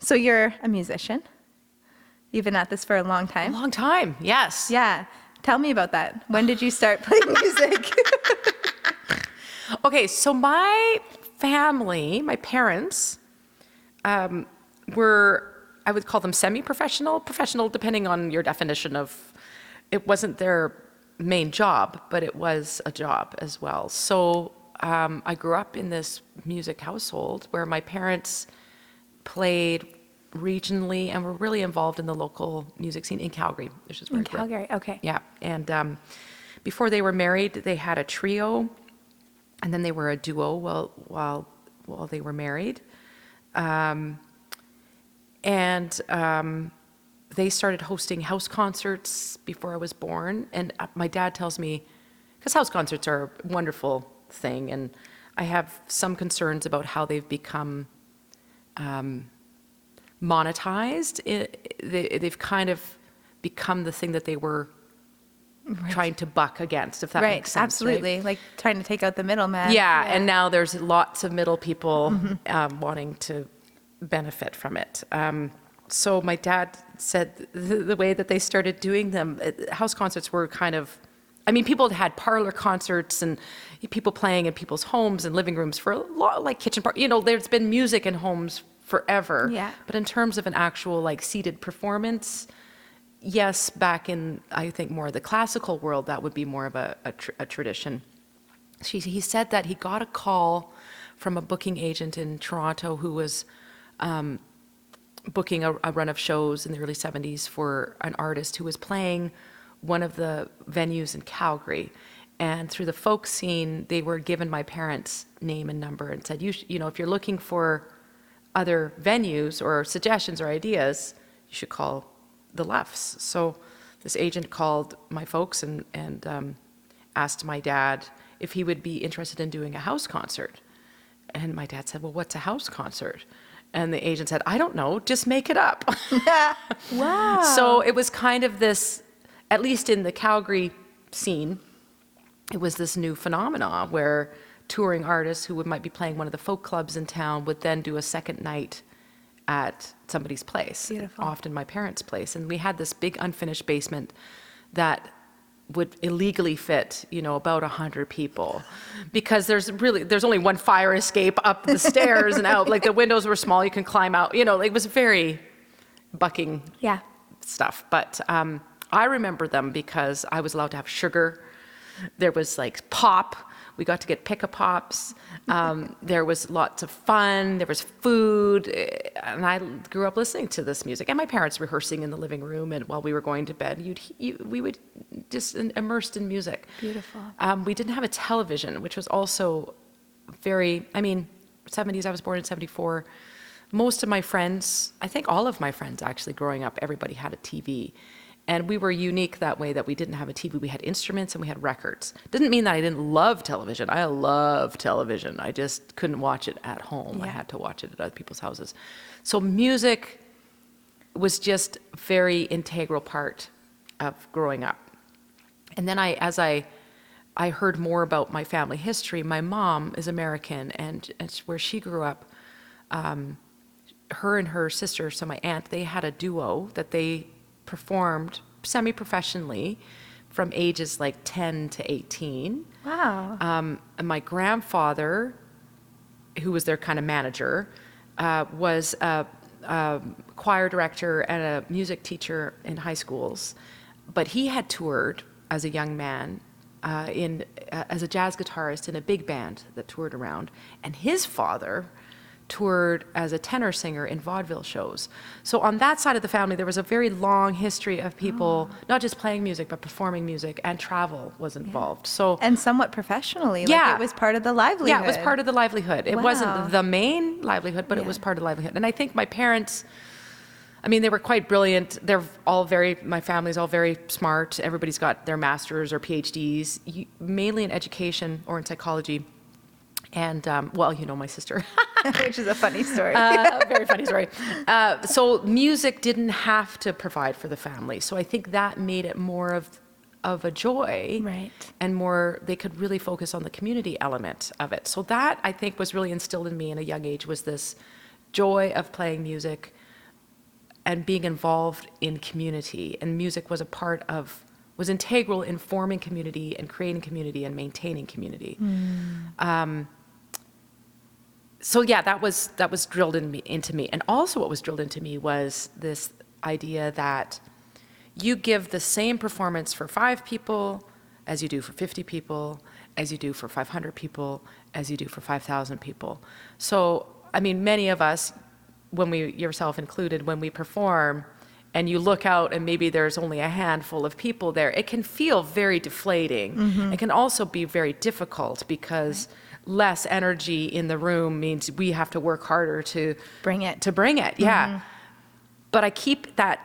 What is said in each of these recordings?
So you're a musician. You've been at this for a long time. A long time, yes. Yeah. Tell me about that. When did you start playing music? Okay, so my family, my parents, were, I would call them semi-professional, professional depending on your definition of, it wasn't their main job, but it was a job as well. So I grew up in this music household where my parents played regionally and were really involved in the local music scene in Calgary, which is where In Calgary, okay. Yeah, and before they were married, they had a trio, and then they were a duo while they were married, and they started hosting house concerts before I was born. And my dad tells me, because house concerts are a wonderful thing, and I have some concerns about how they've become monetized. They've kind of become the thing that they were trying to buck against, if that makes sense. Absolutely. Right? Like trying to take out the middleman. Yeah, and now there's lots of middle people wanting to benefit from it. So my dad said the way that they started doing them, house concerts were kind of, I mean, people had parlor concerts and people playing in people's homes and living rooms for a lot, like kitchen party. You know, there's been music in homes forever. Yeah. But in terms of an actual like seated performance, yes, back in, I think, more of the classical world, that would be more of a tradition. He said that he got a call from a booking agent in Toronto who was booking a run of shows in the early 70s for an artist who was playing one of the venues in Calgary. And through the folk scene, they were given my parents' name and number and said, you know, if you're looking for other venues or suggestions or ideas, you should call the Lufts. So this agent called my folks and asked my dad if he would be interested in doing a house concert. And my dad said, well, what's a house concert? And the agent said, I don't know, just make it up. Wow. So it was kind of this, at least in the Calgary scene, it was this new phenomenon where touring artists who might be playing one of the folk clubs in town would then do a second night at somebody's place, Beautiful. Often my parents' place. And we had this big unfinished basement that would illegally fit, you know, about 100 people, because there's only one fire escape up the stairs and out. Like the windows were small, you can climb out. You know, it was very bucking stuff. But I remember them because I was allowed to have sugar. There was like pop. We got to get pick-a-pops. There was lots of fun. There was food. And I grew up listening to this music. And my parents rehearsing in the living room. And while we were going to bed, we would just immersed in music. Beautiful. We didn't have a television, which was also very, I mean, 70s, I was born in 74. Most of my friends, I think all of my friends actually growing up, everybody had a TV. And we were unique that way, that we didn't have a TV. We had instruments and we had records. Didn't mean that I didn't love television. I love television. I just couldn't watch it at home. I had to watch it at other people's houses. So music was just a very integral part of growing up. And then as I heard more about my family history, my mom is American, and where she grew up, her and her sister, so my aunt, they had a duo that they performed semi-professionally from ages like 10 to 18. Wow. And my grandfather, who was their kind of manager, was a choir director and a music teacher in high schools. But he had toured as a young man as a jazz guitarist in a big band that toured around. And his father toured as a tenor singer in vaudeville shows. So on that side of the family, there was a very long history of people not just playing music, but performing music, and travel was involved. So and somewhat professionally, Yeah. like it was part of the livelihood. yeah, it was part of the livelihood. It Wow. wasn't the main livelihood, but it was part of the livelihood. And I think my parents, I mean, they were quite brilliant. My family's all very smart. Everybody's got their masters or PhDs, mainly in education or in psychology. And, well, you know, my sister. Which is a funny story. Very funny story. So music didn't have to provide for the family. So I think that made it more of a joy. Right. And more, they could really focus on the community element of it. So that, I think, was really instilled in me in a young age, was this joy of playing music, and being involved in community. And music was was integral in forming community and creating community and maintaining community. So yeah, that was drilled into me. And also what was drilled into me was this idea that you give the same performance for 5 people as you do for 50 people, as you do for 500 people, as you do for 5,000 people. So, I mean, many of us, yourself included, when we perform and you look out and maybe there's only a handful of people there, it can feel very deflating. It can also be very difficult because less energy in the room means we have to work harder to Bring it. Yeah. But I keep that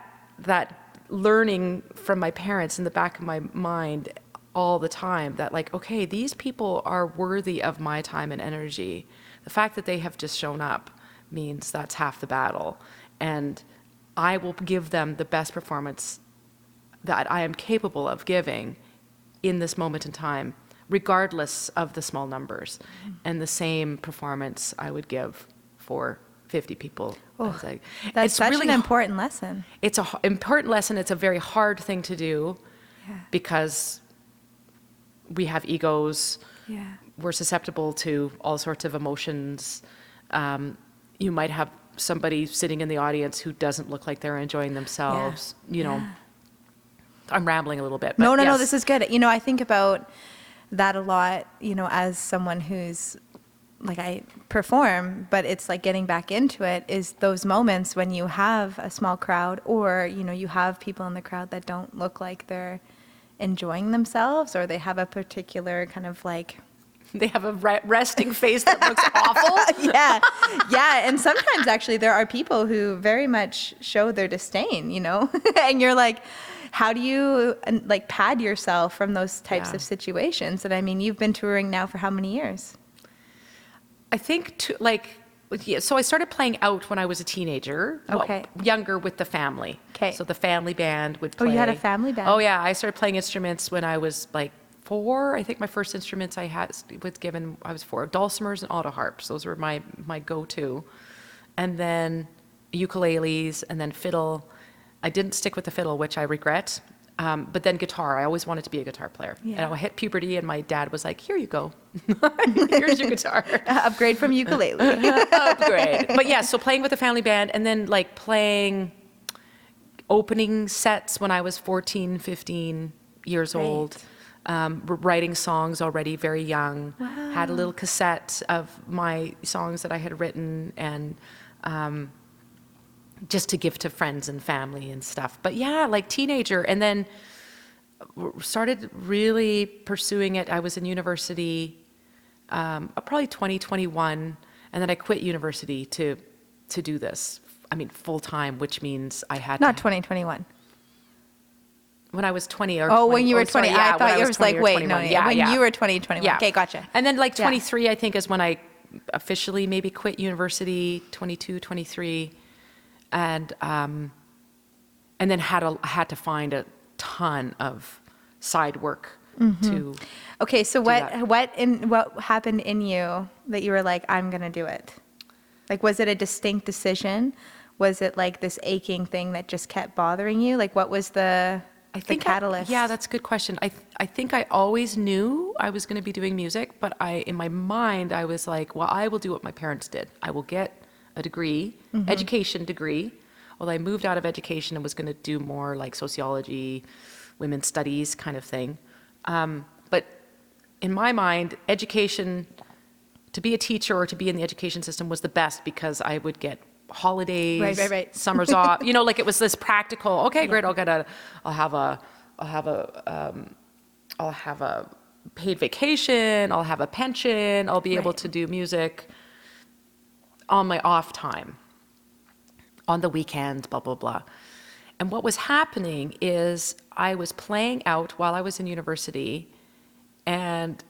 learning from my parents in the back of my mind all the time, that like, okay, these people are worthy of my time and energy. The fact that they have just shown up means that's half the battle. And I will give them the best performance that I am capable of giving in this moment in time, regardless of the small numbers. And the same performance I would give for 50 people. That's such an important lesson. It's an important lesson. It's a very hard thing to do because we have egos. We're susceptible to all sorts of emotions. You might have somebody sitting in the audience who doesn't look like they're enjoying themselves. You know, I'm rambling a little bit. But No, this is good. You know, I think about that a lot, you know, as someone who's, like, I perform, but it's like getting back into it, is those moments when you have a small crowd, or, you know, you have people in the crowd that don't look like they're enjoying themselves, or they have a particular kind of like, they have a resting face that looks awful. yeah. And sometimes actually there are people who very much show their disdain, you know, and you're like, how do you like pad yourself from those types of situations? And I mean, you've been touring now for how many years? I think so I started playing out when I was a teenager. Okay. Well, younger with the family. Okay. So the family band would play. Oh, you had a family band? Oh yeah, I started playing instruments when I was like 4. I think my first instruments I was 4. Dulcimers and auto harps. Those were my go-to. And then ukuleles, and then fiddle. I didn't stick with the fiddle, which I regret. But then guitar. I always wanted to be a guitar player. And I hit puberty, and my dad was like, "Here you go. Here's your guitar." Upgrade from ukulele. Upgrade. But yeah, so playing with the family band, and then like playing opening sets when I was 14, 15 years old. Writing songs already very young. Wow. Had a little cassette of my songs that I had written, and just to give to friends and family and stuff. But yeah, like teenager, and then started really pursuing it. I was in university, probably 2021, and then I quit university to do this. I mean, full time, which means I had Not 2021. When I was 20 or 20. when you were 20. Sorry, yeah, I thought you were like, wait, no, yeah, when yeah. you were 20, 21. Yeah. Okay, gotcha. And then like 23, I think, is when I officially maybe quit university, 22, 23. And then had to find a ton of side work to. Okay, so what happened in you that you were like, I'm gonna do it? Like, was it a distinct decision? Was it like this aching thing that just kept bothering you? Like, what was the catalyst? Yeah, that's a good question. I think I always knew I was going to be doing music, but in my mind, I was like, well, I will do what my parents did. I will get a degree, education degree. Well, I moved out of education and was going to do more like sociology, women's studies kind of thing. But in my mind, education, to be a teacher or to be in the education system was the best, because I would get holidays, right. summers off. You know, like it was this practical. Okay, great. I'll have a paid vacation. I'll have a pension. I'll be able to do music on my off time, on the weekends, blah, blah, blah. And what was happening is I was playing out while I was in university, and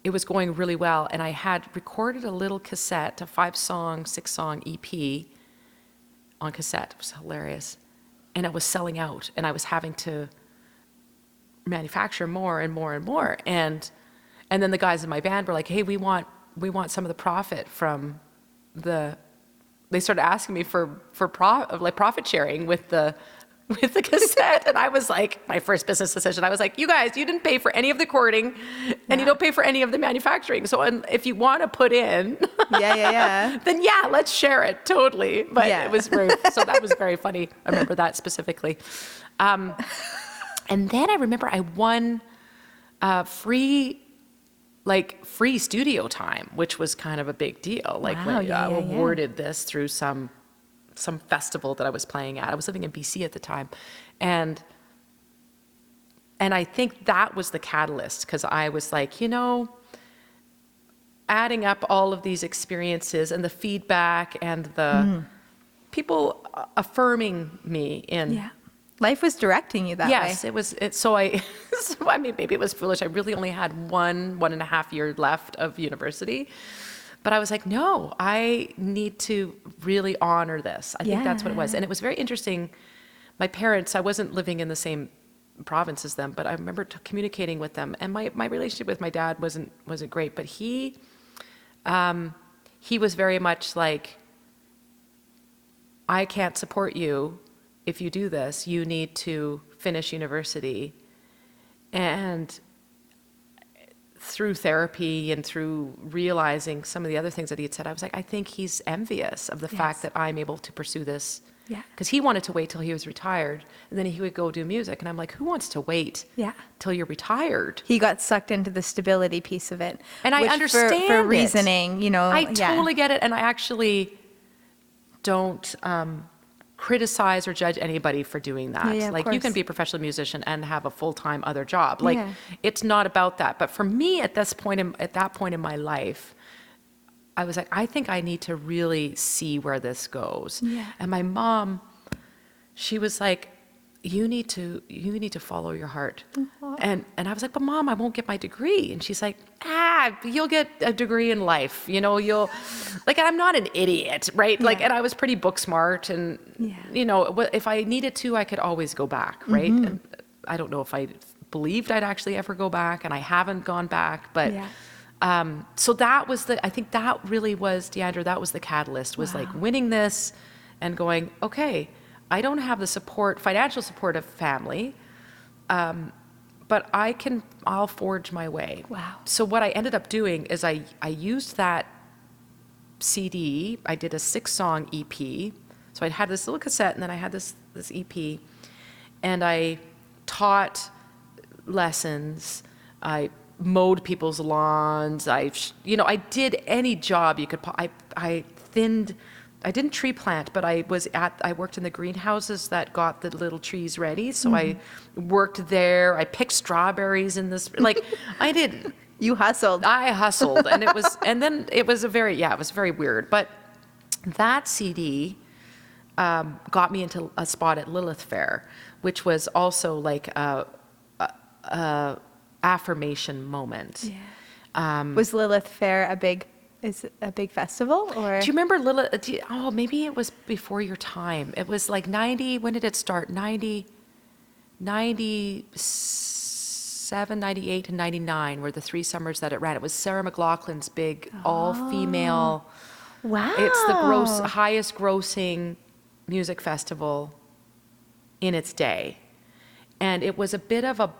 it was going really well. And I had recorded a little cassette, a 5-song, 6-song EP on cassette. It was hilarious. And it was selling out, and I was having to manufacture more and more and more. And then the guys in my band were like, hey, we want some of the profit from the they started asking me for profit sharing with the cassette. And I was like, my first business decision, I was like, you guys, you didn't pay for any of the recording and you don't pay for any of the manufacturing. So if you want to put in, then let's share it totally. But it was so that was very funny. I remember that specifically. And then I remember I won free studio time, which was kind of a big deal. Like when I awarded this through some festival that I was playing at. I was living in BC at the time. And I think that was the catalyst, because I was like, adding up all of these experiences and the feedback and the people affirming me in. Life was directing you that way. Yes, it was. So I mean, maybe it was foolish. I really only had 1.5 years left of university. But I was like, no, I need to really honor this. I think that's what it was. And it was very interesting. My parents, I wasn't living in the same province as them, but I remember communicating with them. And my relationship with my dad wasn't great, but he was very much like, I can't support you if you do this. You need to finish university. And through therapy and through realizing some of the other things that he had said, I was like, I think he's envious of the fact that I'm able to pursue this. Because he wanted to wait till he was retired, and then he would go do music. And I'm like, who wants to wait till you're retired? He got sucked into the stability piece of it. And I understand for reasoning, I totally get it. And I actually don't criticize or judge anybody for doing that. Like, you can be a professional musician and have a full-time other job. Like, it's not about that. But for me, at that point in my life, I was like, I think I need to really see where this goes. And my mom, she was like, you need to follow your heart. And I was like, but Mom, I won't get my degree. And she's like, you'll get a degree in life. You'll, like, I'm not an idiot, right? Like, and I was pretty book smart, and, if I needed to, I could always go back, right? And I don't know if I believed I'd actually ever go back, and I haven't gone back, but, so that was I think that really was, Deandra, that was the catalyst, was like winning this and going, okay, I don't have the financial support of family, but I'll forge my way. So what I ended up doing is I used that CD. I did a 6-song EP. So I had this little cassette, and then I had this EP, and I taught lessons. I mowed people's lawns. I did any job you could. I didn't tree plant, but I worked in the greenhouses that got the little trees ready. So I worked there. I picked strawberries in this, like, I did. You hustled. I hustled. And it was very weird. But that CD got me into a spot at Lilith Fair, which was also like a affirmation moment. Was Lilith Fair is it a big festival, or? Do you remember Lilith? Maybe it was before your time. It was like 90, when did it start? 97, 98, and 99 were the 3 summers that it ran. It was Sarah McLachlan's big all-female. Wow. It's the highest grossing music festival in its day. And it was a bit of a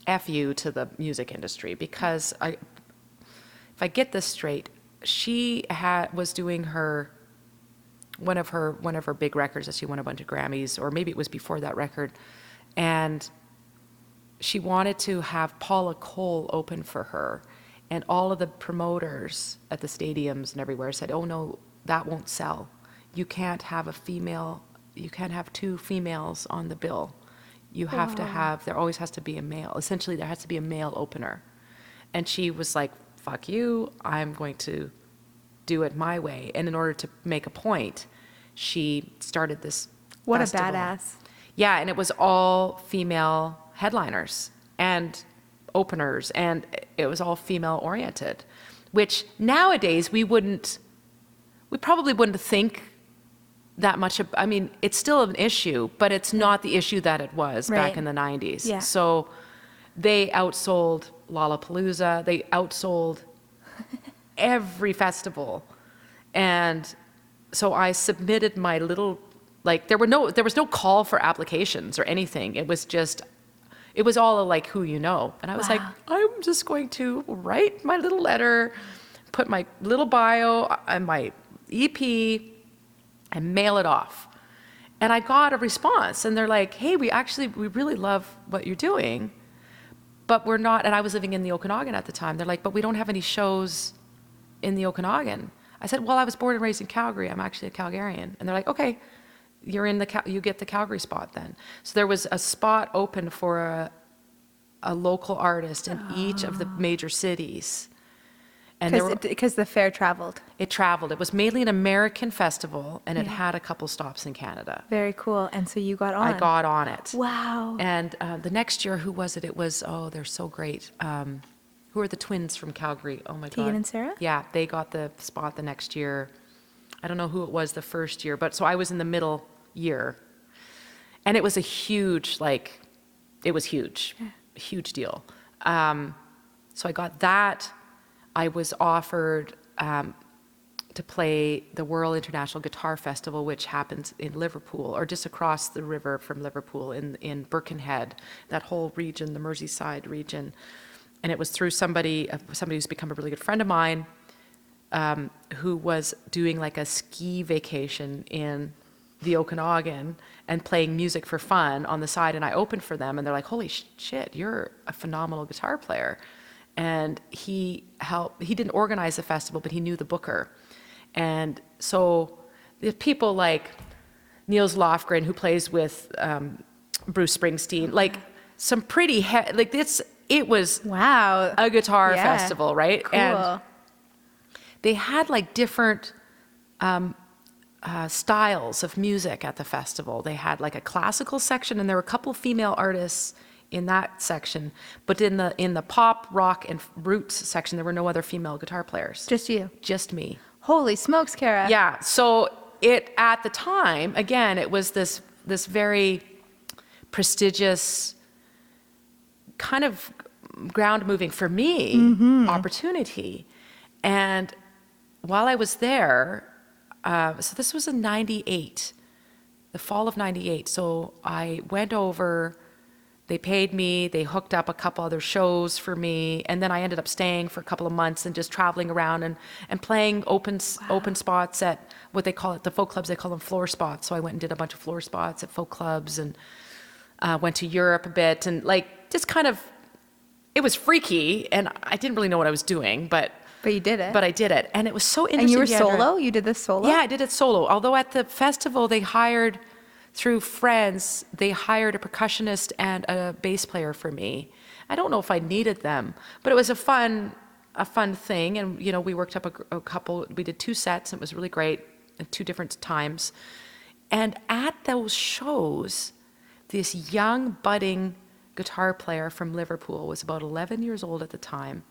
F you to the music industry, because if I get this straight, she was doing one of her big records that she won a bunch of Grammys, or maybe it was before that record, and she wanted to have Paula Cole open for her, and all of the promoters at the stadiums and everywhere said, "Oh no, that won't sell. You can't have 2 females on the bill. You have to have, there always has to be a male. Essentially, there has to be a male opener." And she was like, fuck you, I'm going to do it my way. And in order to make a point, she started this festival. A badass. Yeah, and it was all female headliners and openers, and it was all female oriented, which nowadays we probably wouldn't think that much of. I mean, it's still an issue, but it's not the issue that it was back in the 90s. So they outsold Lollapalooza, they outsold every festival, and so I submitted my little, like, there was no call for applications or anything. It was all like who you know. And I was like, I'm just going to write my little letter, put my little bio and my EP and mail it off. And I got a response, and they're like, hey, we really love what you're doing, but we're not, and I was living in the Okanagan at the time. They're like, but we don't have any shows in the Okanagan. I said, well, I was born and raised in Calgary. I'm actually a Calgarian. And they're like, okay, you get the Calgary spot then. So there was a spot open for a local artist in each of the major cities. And Because the fair traveled. it traveled. It was mainly an American festival, and it had a couple stops in Canada. Very cool. And so you got on. I got on it. Wow. And the next year, who was it? It was, they're so great. Who are the twins from Calgary? Oh my God. Tegan and Sarah? Yeah, they got the spot the next year. I don't know who it was the first year, but so I was in the middle year. And it was a huge, it was huge, huge deal. So I got that. I was offered to play the World International Guitar Festival, which happens in Liverpool, or just across the river from Liverpool in Birkenhead, that whole region, the Merseyside region. And it was through somebody who's become a really good friend of mine, who was doing like a ski vacation in the Okanagan and playing music for fun on the side. And I opened for them, and they're like, holy shit, you're a phenomenal guitar player. And he didn't organize the festival, but he knew the booker. And so the people like Niels Lofgren, who plays with Bruce Springsteen, like some pretty, it was wow, a guitar festival, right? Cool. And they had like different styles of music at the festival. They had like a classical section, and there were a couple female artists in that section, but in the pop, rock, and roots section, there were no other female guitar players. Just you. Just me. Holy smokes, Cara. Yeah. So at the time, again, it was this very prestigious, kind of ground moving for me opportunity. And while I was there, so this was in '98, the fall of '98. So I went over. They paid me, they hooked up a couple other shows for me, and then I ended up staying for a couple of months and just traveling around and playing open spots at what they call it, the folk clubs, they call them floor spots. So I went and did a bunch of floor spots at folk clubs, and went to Europe a bit, and just kind of, it was freaky, and I didn't really know what I was doing, but you did it. But I did it, and it was so interesting. And you were Deandra. solo? You did this solo? Yeah, I did it solo. Although at the festival, through friends, they hired a percussionist and a bass player for me. I don't know if I needed them, but it was a fun thing. And, we worked up a couple, we did 2 sets, and it was really great at 2 different times. And at those shows, this young budding guitar player from Liverpool, was about 11 years old at the time,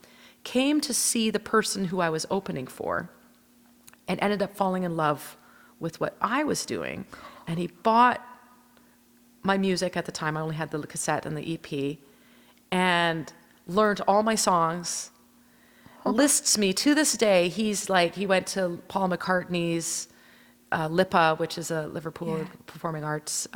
came to see the person who I was opening for, and ended up falling in love with what I was doing. And he bought my music at the time. I only had the cassette and the EP, and learned all my songs, lists me to this day. He went to Paul McCartney's LIPA, which is a Liverpool performing arts,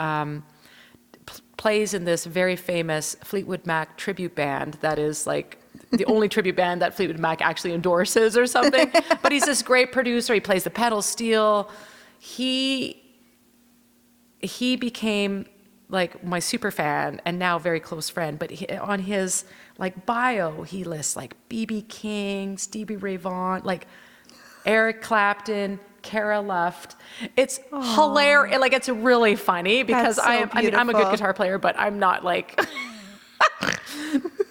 plays in this very famous Fleetwood Mac tribute band that is like the only tribute band that Fleetwood Mac actually endorses or something. But he's this great producer. He plays the pedal steel. He became like my super fan and now very close friend. But on his bio, he lists like B.B. King, Stevie Ray Vaughan, like Eric Clapton, Cara Luft. It's hilarious. It's really funny because That's so I'm a good beautiful. guitar player, but I'm not like.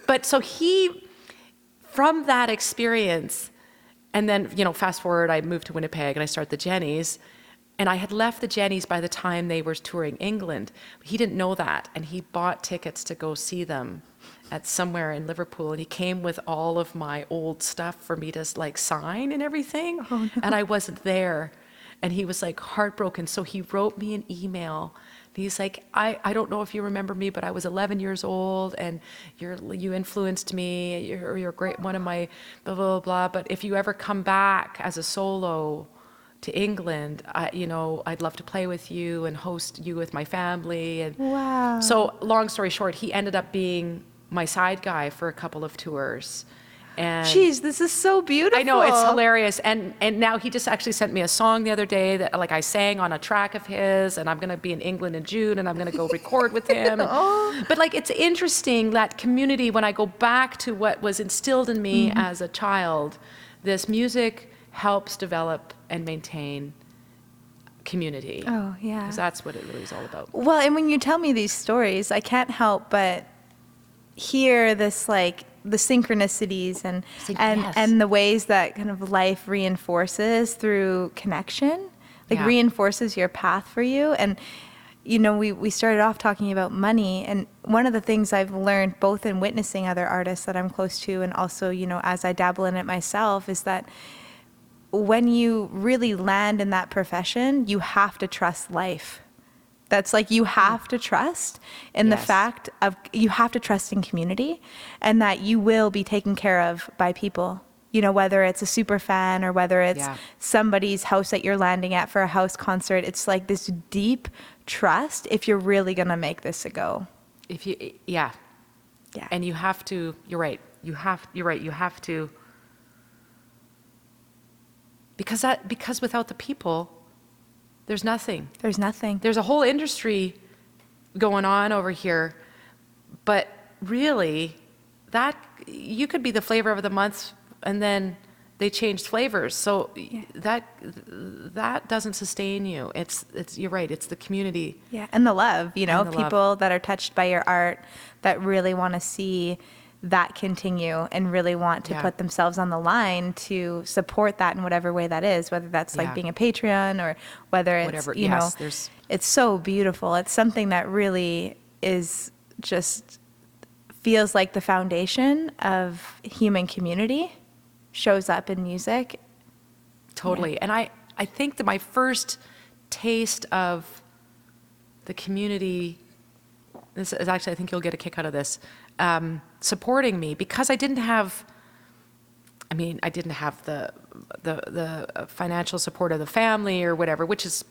But so from that experience, and then fast forward, I moved to Winnipeg and I started the Jennies. And I had left the Jennies by the time they were touring England. He didn't know that, and he bought tickets to go see them at somewhere in Liverpool. And he came with all of my old stuff for me to sign and everything. Oh, no. And I wasn't there, and he was heartbroken. So he wrote me an email. He's like, I don't know if you remember me, but I was 11 years old, and you influenced me. You're great, one of my blah blah blah. But if you ever come back as a solo, to England. I'd love to play with you and host you with my family. And Wow. so long story short, he ended up being my side guy for a couple of tours. And Jeez, this is so beautiful. I know, it's hilarious. And now he just actually sent me a song the other day that like I sang on a track of his, and I'm going to be in England in June, and I'm going to go record with him. Oh. But like, it's interesting, that community, when I go back to what was instilled in me as a child, this music helps develop and maintain community. Oh, yeah. 'Cause that's what it really is all about. Well, and when you tell me these stories, I can't help but hear this, like, the synchronicities and Yes. and the ways that kind of life reinforces through connection, like Yeah. reinforces your path for you. And we started off talking about money, and one of the things I've learned both in witnessing other artists that I'm close to, and also as I dabble in it myself, is that when you really land in that profession, you have to trust life. That's like, you have to trust in the Yes. fact of, you have to trust in community, and that you will be taken care of by people, whether it's a super fan or whether it's Yeah. somebody's house that you're landing at for a house concert. It's like this deep trust if you're really going to make this a go. Yeah. Yeah. And you have to, you're right, you have to, because without the people, there's nothing. There's nothing. There's a whole industry going on over here, but really, that you could be the flavor of the month, and then they changed flavors. So that doesn't sustain you. It's you're right. It's the community. Yeah, and the love, the love. people that are touched by your art, that really want to see that continue and really want to Yeah. put themselves on the line to support that in whatever way that is, whether that's like Yeah. being a Patreon or whether it's, Whatever, yes, there's- it's so beautiful. It's something that really is just feels like the foundation of human community shows up in music. Totally. And I think that my first taste of the community, this is actually, I think you'll get a kick out of this, supporting me, because I didn't have the financial support of the family or whatever, which is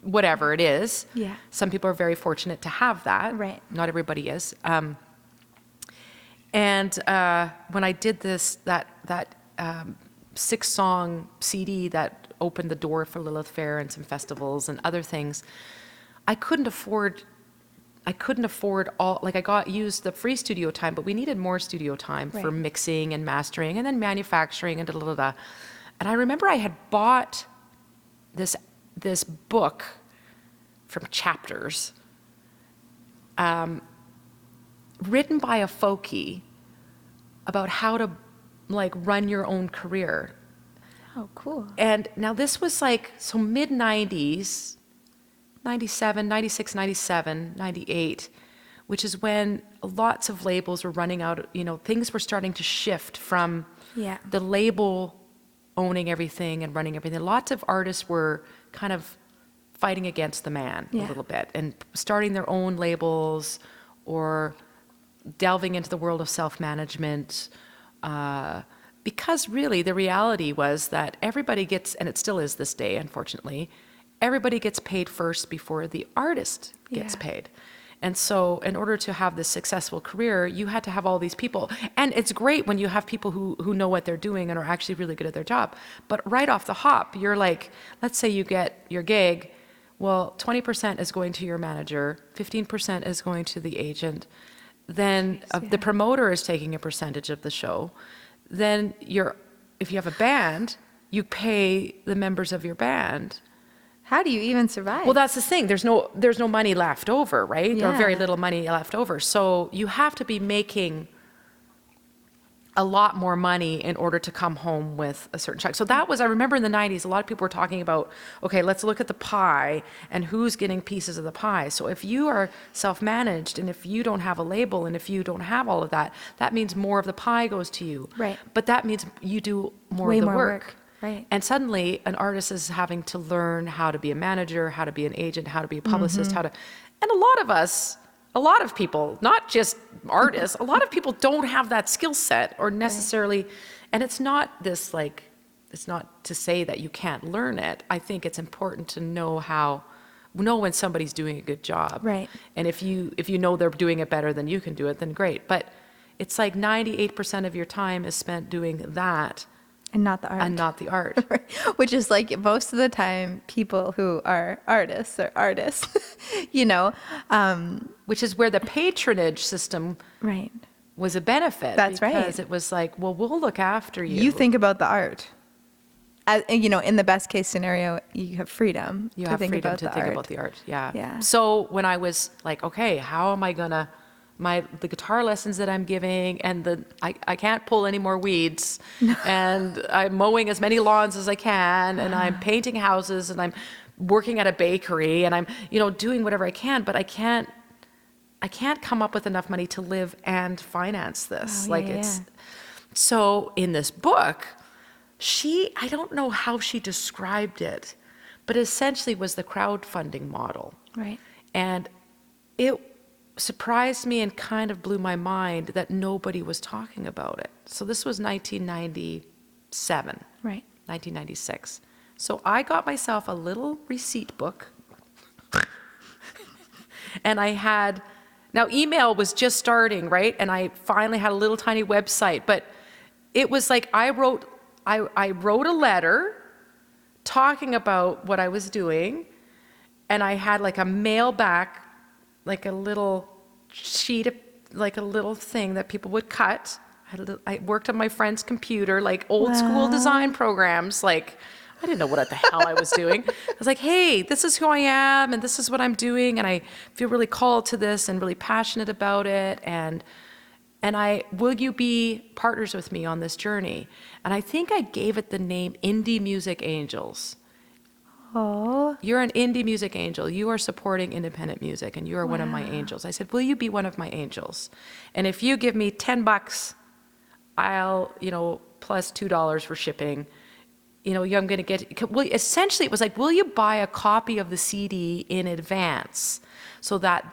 whatever it is. Yeah. Some people are very fortunate to have that. Right. Not everybody is. And when I did that 6-song CD that opened the door for Lilith Fair and some festivals and other things, I couldn't afford all, like I used the free studio time, but we needed more studio time for Right. mixing and mastering and then manufacturing and da-da-da-da. And I remember I had bought this book from Chapters, written by a folkie about how to like run your own career. Oh, cool. And now this was like, so mid-90s, 97, 96, 97, 98, which is when lots of labels were running out, things were starting to shift from Yeah. the label owning everything and running everything. Lots of artists were kind of fighting against the man a Yeah. little bit and starting their own labels or delving into the world of self-management, because really the reality was that everybody gets, and it still is this day, unfortunately, everybody gets paid first before the artist gets Yeah. paid. And so in order to have this successful career, you had to have all these people. And it's great when you have people who know what they're doing and are actually really good at their job. But right off the hop, you're like, let's say you get your gig, well, 20% is going to your manager, 15% is going to the agent, then the promoter is taking a percentage of the show. Then if you have a band, you pay the members of your band. How do you even survive? Well, that's the thing. There's no money left over, right? Or very Yeah. little money left over. So you have to be making a lot more money in order to come home with a certain check. So that was, I remember in the 90s, a lot of people were talking about, okay, let's look at the pie and who's getting pieces of the pie. So if you are self-managed and if you don't have a label and if you don't have all of that, that means more of the pie goes to you. Right. But that means you do more Way of the more work. work. Right. And suddenly an artist is having to learn how to be a manager, how to be an agent, how to be a publicist, and a lot of people, not just artists, a lot of people don't have that skill set or necessarily, and it's not this like, it's not to say that you can't learn it. I think it's important to know when somebody's doing a good job. Right. And if you know they're doing it better than you can do it, then great. But it's like 98% of your time is spent doing that And not the art. and not the art. Right. Which is like most of the time people who are artists are artists, you know? Which is where the patronage system Right. was a benefit. That's right. Because it was like, well, we'll look after you. You think about the art. You know, in the best case scenario, you have freedom You to have think freedom about to the think art. about the art. Yeah. Yeah. So when I was like, okay, how am I gonna the guitar lessons that I'm giving, and I can't pull any more weeds, and I'm mowing as many lawns as I can, and I'm painting houses, and I'm working at a bakery, and I'm doing whatever I can, but I can't come up with enough money to live and finance this. Oh, yeah, yeah. So in this book, I don't know how she described it, but essentially was the crowdfunding model. Right. And it surprised me and kind of blew my mind that nobody was talking about it. So this was 1997, Right. 1996. So I got myself a little receipt book. And now email was just starting, right? And I finally had a little tiny website, but it was like I wrote a letter talking about what I was doing, and I had like a mail back, like a little sheet of, like a little thing that people would cut. I worked on my friend's computer, like old school design programs, like I didn't know what the hell I was doing. I was like, hey, this is who I am, and this is what I'm doing, and I feel really called to this and really passionate about it, and will you be partners with me on this journey? And I think I gave it the name Indie Music Angels. Oh. You're an indie music angel. You are supporting independent music, and you are one of my angels. I said, will you be one of my angels? And if you give me $10, I'll, plus $2 for shipping, I'm going to get, well, essentially it was like, will you buy a copy of the CD in advance so that,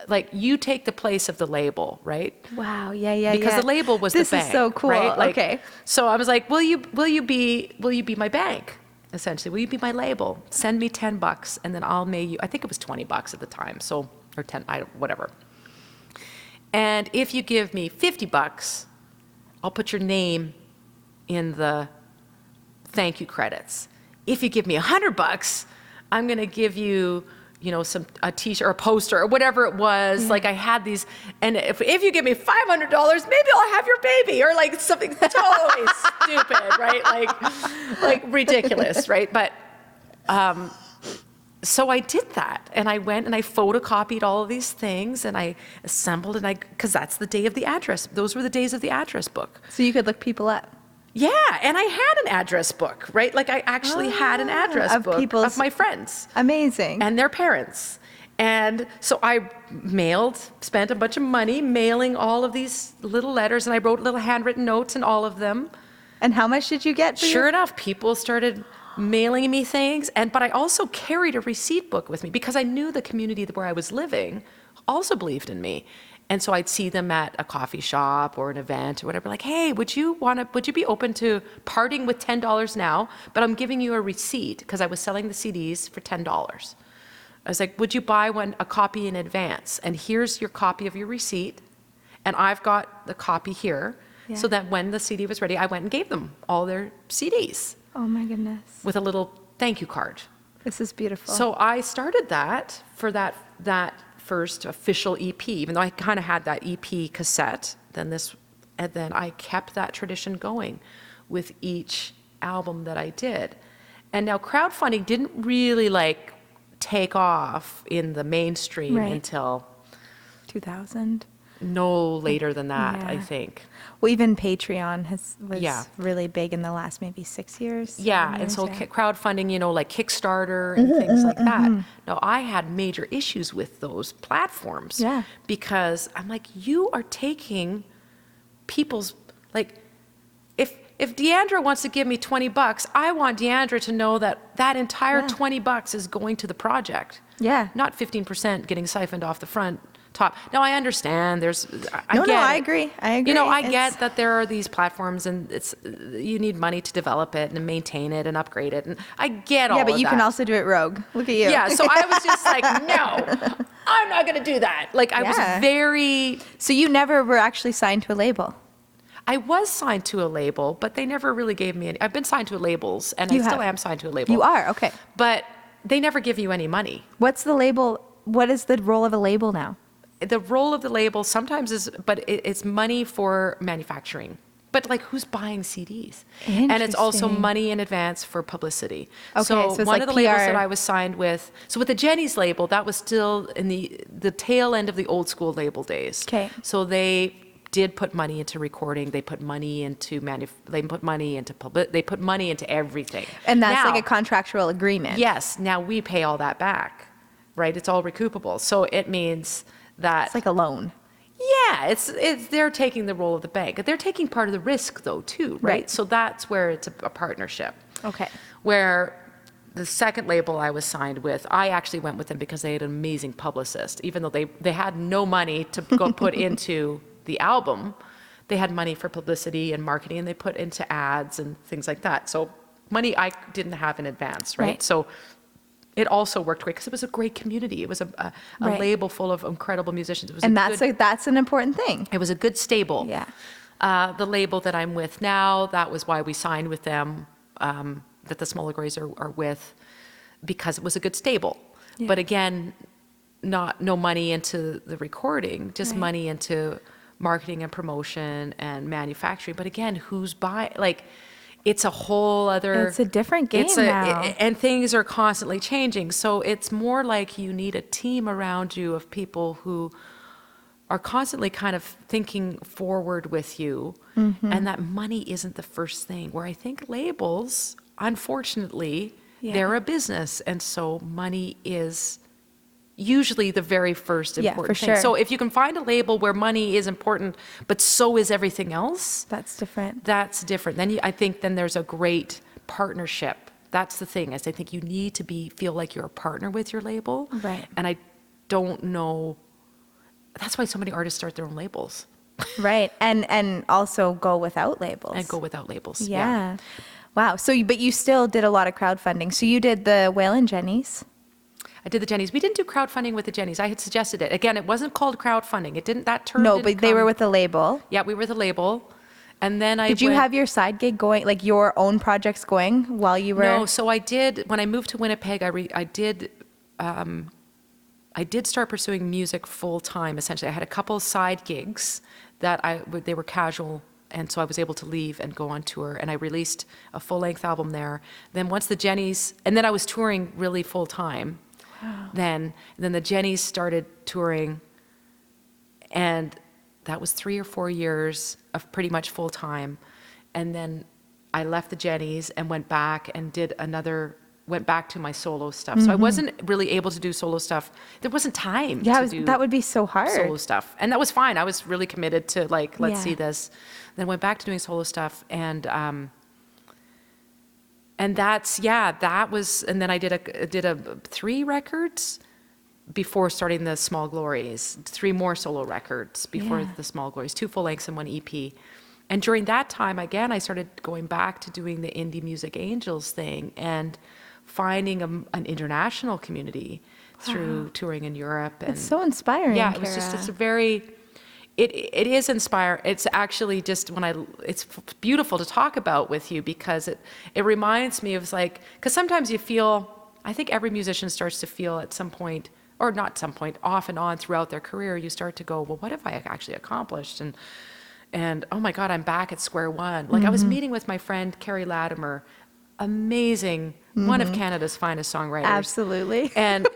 like, you take the place of the label, right? Wow. Yeah. Yeah. Because yeah. the label was this the bank. This is so cool. Right? Like, okay. So I was like, will you be my bank? Essentially, will you be my label? Send me $10, and then I'll mail you. I think it was $20 at the time, so or 10, whatever. And if you give me $50, I'll put your name in the thank you credits. If you give me $100, I'm going to give you, a T-shirt or a poster or whatever it was. Like I had these, and if you give me $500, maybe I'll have your baby, or like something totally stupid, right? Like ridiculous, right? But so I did that, and I went and I photocopied all of these things, and I assembled, and because that's the day of the address. Those were the days of the address book. So you could look people up. Yeah, and I had an address book, right? Like I actually had an address book of my friends. Amazing. And their parents. And so I spent a bunch of money mailing all of these little letters, and I wrote little handwritten notes in all of them. And how much did you get for Sure enough, people started mailing me things, but I also carried a receipt book with me because I knew the community where I was living also believed in me. And so I'd see them at a coffee shop or an event or whatever, like, hey, would you be open to parting with $10 now, but I'm giving you a receipt, because I was selling the CDs for $10. I was like, would you buy a copy in advance? And here's your copy of your receipt, and I've got the copy here. Yeah. So that when the CD was ready, I went and gave them all their CDs Oh my goodness. with a little thank you card. This is beautiful. So I started that for that first official EP, even though I kind of had that EP cassette, and then I kept that tradition going with each album that I did. And now crowdfunding didn't really take off in the mainstream until 2000. no later than that, Yeah. I think. Well, even Patreon was Yeah. really big in the last maybe 6 years. Yeah, 7 and years, so yeah. crowdfunding, like Kickstarter and things like that. Now, I had major issues with those platforms. Yeah. Because I'm like, you are taking people's, if Deandra wants to give me $20, I want Deandra to know that entire $20 is going to the project. Yeah. Not 15% getting siphoned off the front top. Now, I understand there's, I No, get I it. agree. I agree. You know, I It's- get that there are these platforms and you need money to develop it and maintain it and upgrade it. And I get all Yeah, of but you that. can also do it rogue. Look at you. Yeah, so I was just like, no, I'm not going to do that. Like, I was Yeah. very, So you never were actually signed to a label? I was signed to a label, but they never really gave me any. I've been signed to labels, and You I still have. am signed to a label. You are? Okay. But they never give you any money. What's the label? What is the role of a label now? The role of the label sometimes is, but it's money for manufacturing. But like, who's buying CDs? And it's also Interesting. money in advance for publicity. Okay, so So it's one like of the labels that PR. I was signed with, so with the Jenny's label, that was still in the tail end of the old school label days. Okay. So they did put money into recording. They put money into they put money into they put money into everything. And that's Now, like a contractual agreement. yes. Now we pay all that back, right? It's all recoupable. So it means that It's like a loan. yeah, it's they're taking the role of the bank. They're taking part of the risk though too, right? Right. So that's where it's a partnership. Okay. Where the second label I was signed with, I actually went with them because they had an amazing publicist. Even though they had no money to go put into the album, they had money for publicity and marketing, and they put into ads and things like that. So money I didn't have in advance, right? Right. So it also worked great because it was a great community. It was a Right. label full of incredible musicians. It was And a good, that's an important thing. it was a good stable. Yeah. The label that I'm with now, that was why we signed with them, that the Smaller Grays are with, because it was a good stable. Yeah. But again, no money into the recording, just Right. money into marketing and promotion and manufacturing. But again, who's buying? Like, it's a whole other. It's a different game now. And things are constantly changing. So it's more like you need a team around you of people who are constantly kind of thinking forward with you, Mm-hmm. and that money isn't the first thing. Where I think labels, unfortunately, Yeah. they're a business, and so money is usually the very first Yeah, important for thing. sure. So if you can find a label where money is important, but so is everything else, That's different. that's different. I think then there's a great partnership. That's the thing, is I think you need to feel like you're a partner with your label. Right. And I don't know, that's why so many artists start their own labels Right. And also go without labels. and go without labels. Yeah. Wow. So, but you still did a lot of crowdfunding. So you did the Whale and Jenny's. I did the Jennies. We didn't do crowdfunding with the Jennies. I had suggested it. Again, it wasn't called crowdfunding. It didn't, that term No, didn't but they were come- with the label. Yeah, we were the label. And then I Did you went- have your side gig going, like your own projects going while you were? No, so I did, when I moved to Winnipeg, I did start pursuing music full time, essentially. I had a couple side gigs that they were casual, and so I was able to leave and go on tour, and I released a full-length album there. Then once the Jennies, and then I was touring really full time. Then the Jennies started touring, and that was 3 or 4 years of pretty much full time. And then I left the Jennies and went back and went back to my solo stuff. So I wasn't really able to do solo stuff. There wasn't time Yeah, to do that would be so hard. solo stuff. And that was fine. I was really committed to like, let's Yeah. see this. Then went back to doing solo stuff, and that's, that was, and then I did a 3 records before starting the Small Glories, 3 more solo records before Yeah. the Small Glories, 2 full lengths and 1 EP. And during that time, again, I started going back to doing the Indie Music Angels thing and finding an international community through touring in Europe. And It's so inspiring. yeah, it was just, it's a very, it is inspiring. It's actually just it's beautiful to talk about with you, because it reminds me of like, because sometimes you feel, I think every musician starts to feel at some point, or not some point, off and on throughout their career, you start to go, well, what have I actually accomplished? And oh my God, I'm back at square one. Like I was meeting with my friend Carrie Latimer, amazing, one of Canada's finest songwriters. Absolutely. And,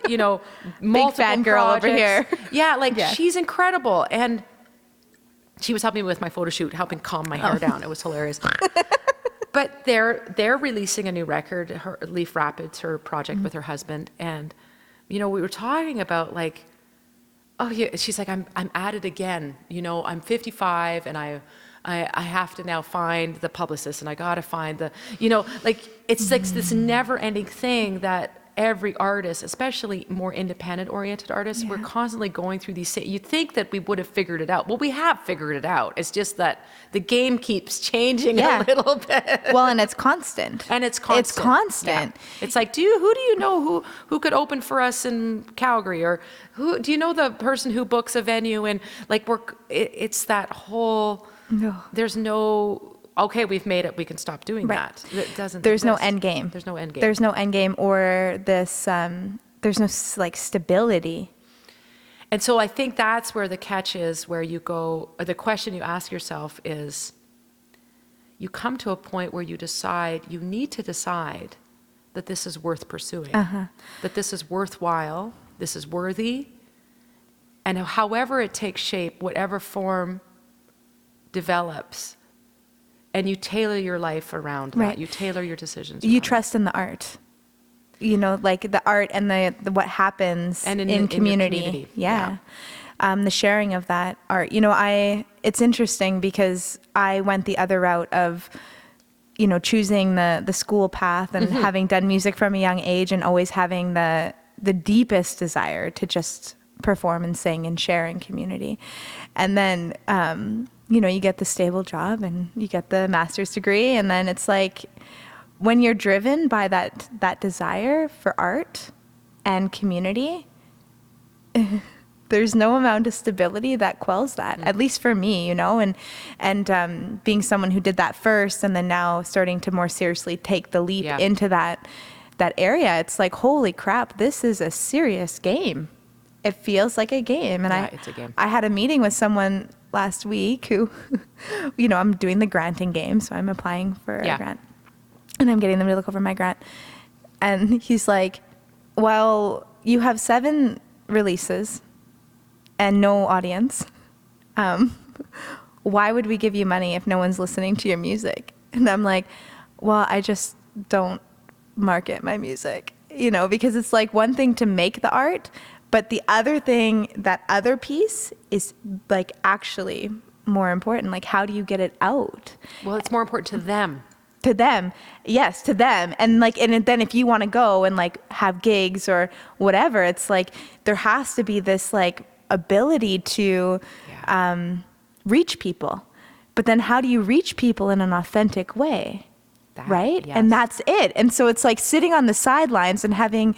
multiple fangirl over projects. here. Yeah, like Yeah. she's incredidible. And she was helping me with my photo shoot, helping calm my hair down. It was hilarious. But they're releasing a new record, Leaf Rapids, her project with her husband. And, we were talking about like, oh yeah, she's like, I'm at it again. I'm 55 and I have to now find the publicist, and I got to find like, it's like this never ending thing that every artist, especially more independent oriented artists, we're constantly going through these, you'd think that we would have figured it out. Well, we have figured it out. It's just that the game keeps changing a little bit. Well, and it's constant. And it's constant. It's constant. Yeah. It's like, who do you know who could open for us in Calgary? Or who do you know the person who books a venue? And like, it's that whole, there's no, okay, we've made it, we can stop doing that. It doesn't There's no exist. end game. There's no end game. There's no end game, or this, there's no like stability. And so I think that's where the catch is, where you go, or the question you ask yourself is, you come to a point where you need to decide that this is worth pursuing, that this is worthwhile, this is worthy, and however it takes shape, whatever form develops, and you tailor your life around that. You tailor your decisions. You trust in the art, like the art and the what happens and in your community. Yeah. The sharing of that art. It's interesting because I went the other route of, choosing the school path and having done music from a young age and always having the deepest desire to just perform and sing and share in community. And then, you get the stable job and you get the master's degree, and then it's like when you're driven by that desire for art and community, there's no amount of stability that quells that, at least for me, and being someone who did that first and then now starting to more seriously take the leap into that area, it's like, holy crap, this is a serious game. It feels like a game. And it's a game. I had a meeting with someone last week who, I'm doing the granting game, so I'm applying for a grant and I'm getting them to look over my grant. And he's like, well, you have 7 releases and no audience. Why would we give you money if no one's listening to your music? And I'm like, well, I just don't market my music, because it's like one thing to make the art, but the other thing, that other piece is like actually more important. Like, how do you get it out? Well, it's more important to them. To them, yes, to them. And like, and then if you want to go and like have gigs or whatever, it's like there has to be this like ability to reach people. But then how do you reach people in an authentic way? Right? Yes. And that's it. And so it's like sitting on the sidelines and having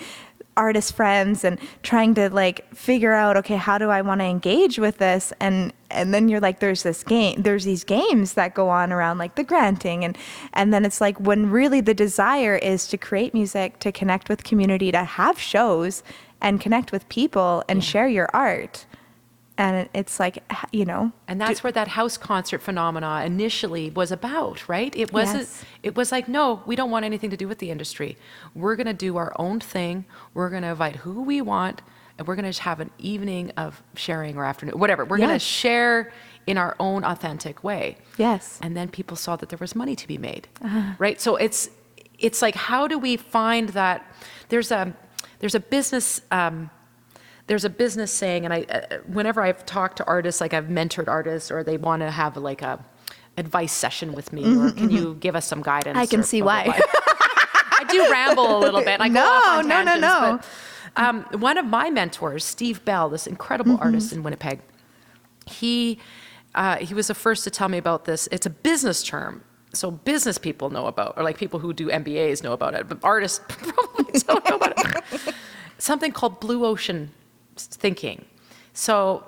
artist friends and trying to like figure out, okay, how do I want to engage with this? And then you're like, there's these games that go on around like the granting. And then it's like when really the desire is to create music, to connect with community, to have shows and connect with people and share your art. And it's like, And that's where that house concert phenomena initially was about, right? It wasn't, It was like, no, we don't want anything to do with the industry. We're going to do our own thing. We're going to invite who we want, and we're going to have an evening of sharing or afternoon, whatever. We're going to share in our own authentic way. Yes. And then people saw that there was money to be made, right? So it's like, how do we find that? There's a business. There's a business saying, and whenever I've talked to artists, like I've mentored artists, or they want to have like a advice session with me, or can you give us some guidance? I can see why. I do ramble a little bit. I go off on tangents, No. But, one of my mentors, Steve Bell, this incredible artist in Winnipeg, he was the first to tell me about this. It's a business term. So business people know about, or like people who do MBAs know about it, but artists probably don't know about it. Something called blue ocean thinking. So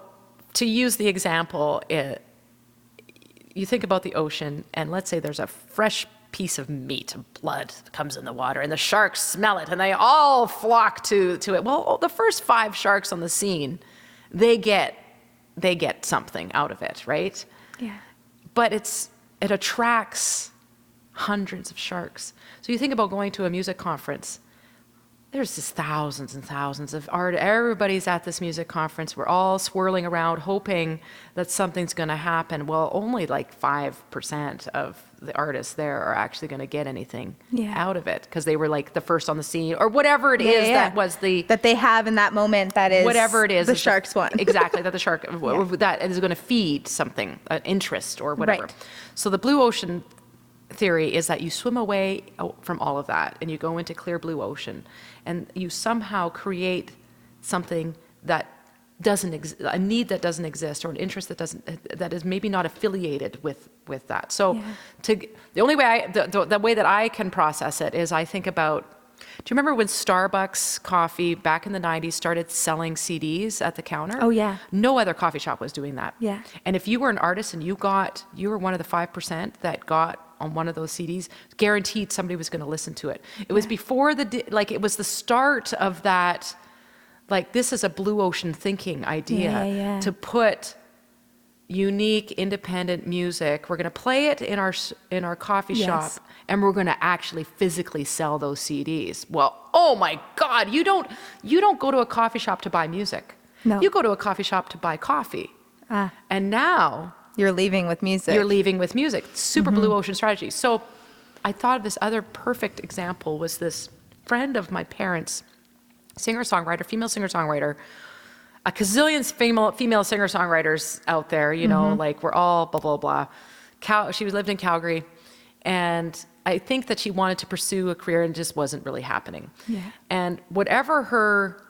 to use the example, you think about the ocean, and let's say there's a fresh piece of meat, blood comes in the water, and the sharks smell it, and they all flock to it. Well, the first 5 sharks on the scene, they get something out of it, right? Yeah. But it attracts hundreds of sharks. So you think about going to a music conference. There's just thousands and thousands of art. Everybody's at this music conference. We're all swirling around, hoping that something's going to happen. Well, only like 5% of the artists there are actually going to get anything out of it, because they were like the first on the scene, or whatever it is that was that they have in that moment. That is whatever it is. The shark's one. Exactly, that the shark that is going to feed something, an interest or whatever. Right. So the blue ocean theory is that you swim away from all of that and you go into clear blue ocean and you somehow create something that a need that doesn't exist, or an interest that is maybe not affiliated with that. So the only way the way that I can process it is I think about, do you remember when Starbucks coffee back in the 90s started selling CDs at the counter? Oh, yeah. No other coffee shop was doing that. Yeah. And if you were an artist and you were one of the 5% that got on one of those CDs, guaranteed somebody was going to listen to it. It was before it was the start of that, like, this is a blue ocean thinking idea to put unique, independent music. We're going to play it in our coffee shop, and we're going to actually physically sell those CDs. Well, oh my God, you don't go to a coffee shop to buy music. No. You go to a coffee shop to buy coffee. And now You're leaving with music. you're leaving with music. Super blue ocean strategy. So I thought of this other perfect example was this friend of my parents, singer-songwriter, female singer-songwriter, a gazillion female singer-songwriters out there, you know, like we're all blah, blah, blah. She lived in Calgary, and I think that she wanted to pursue a career and just wasn't really happening. Yeah. And whatever her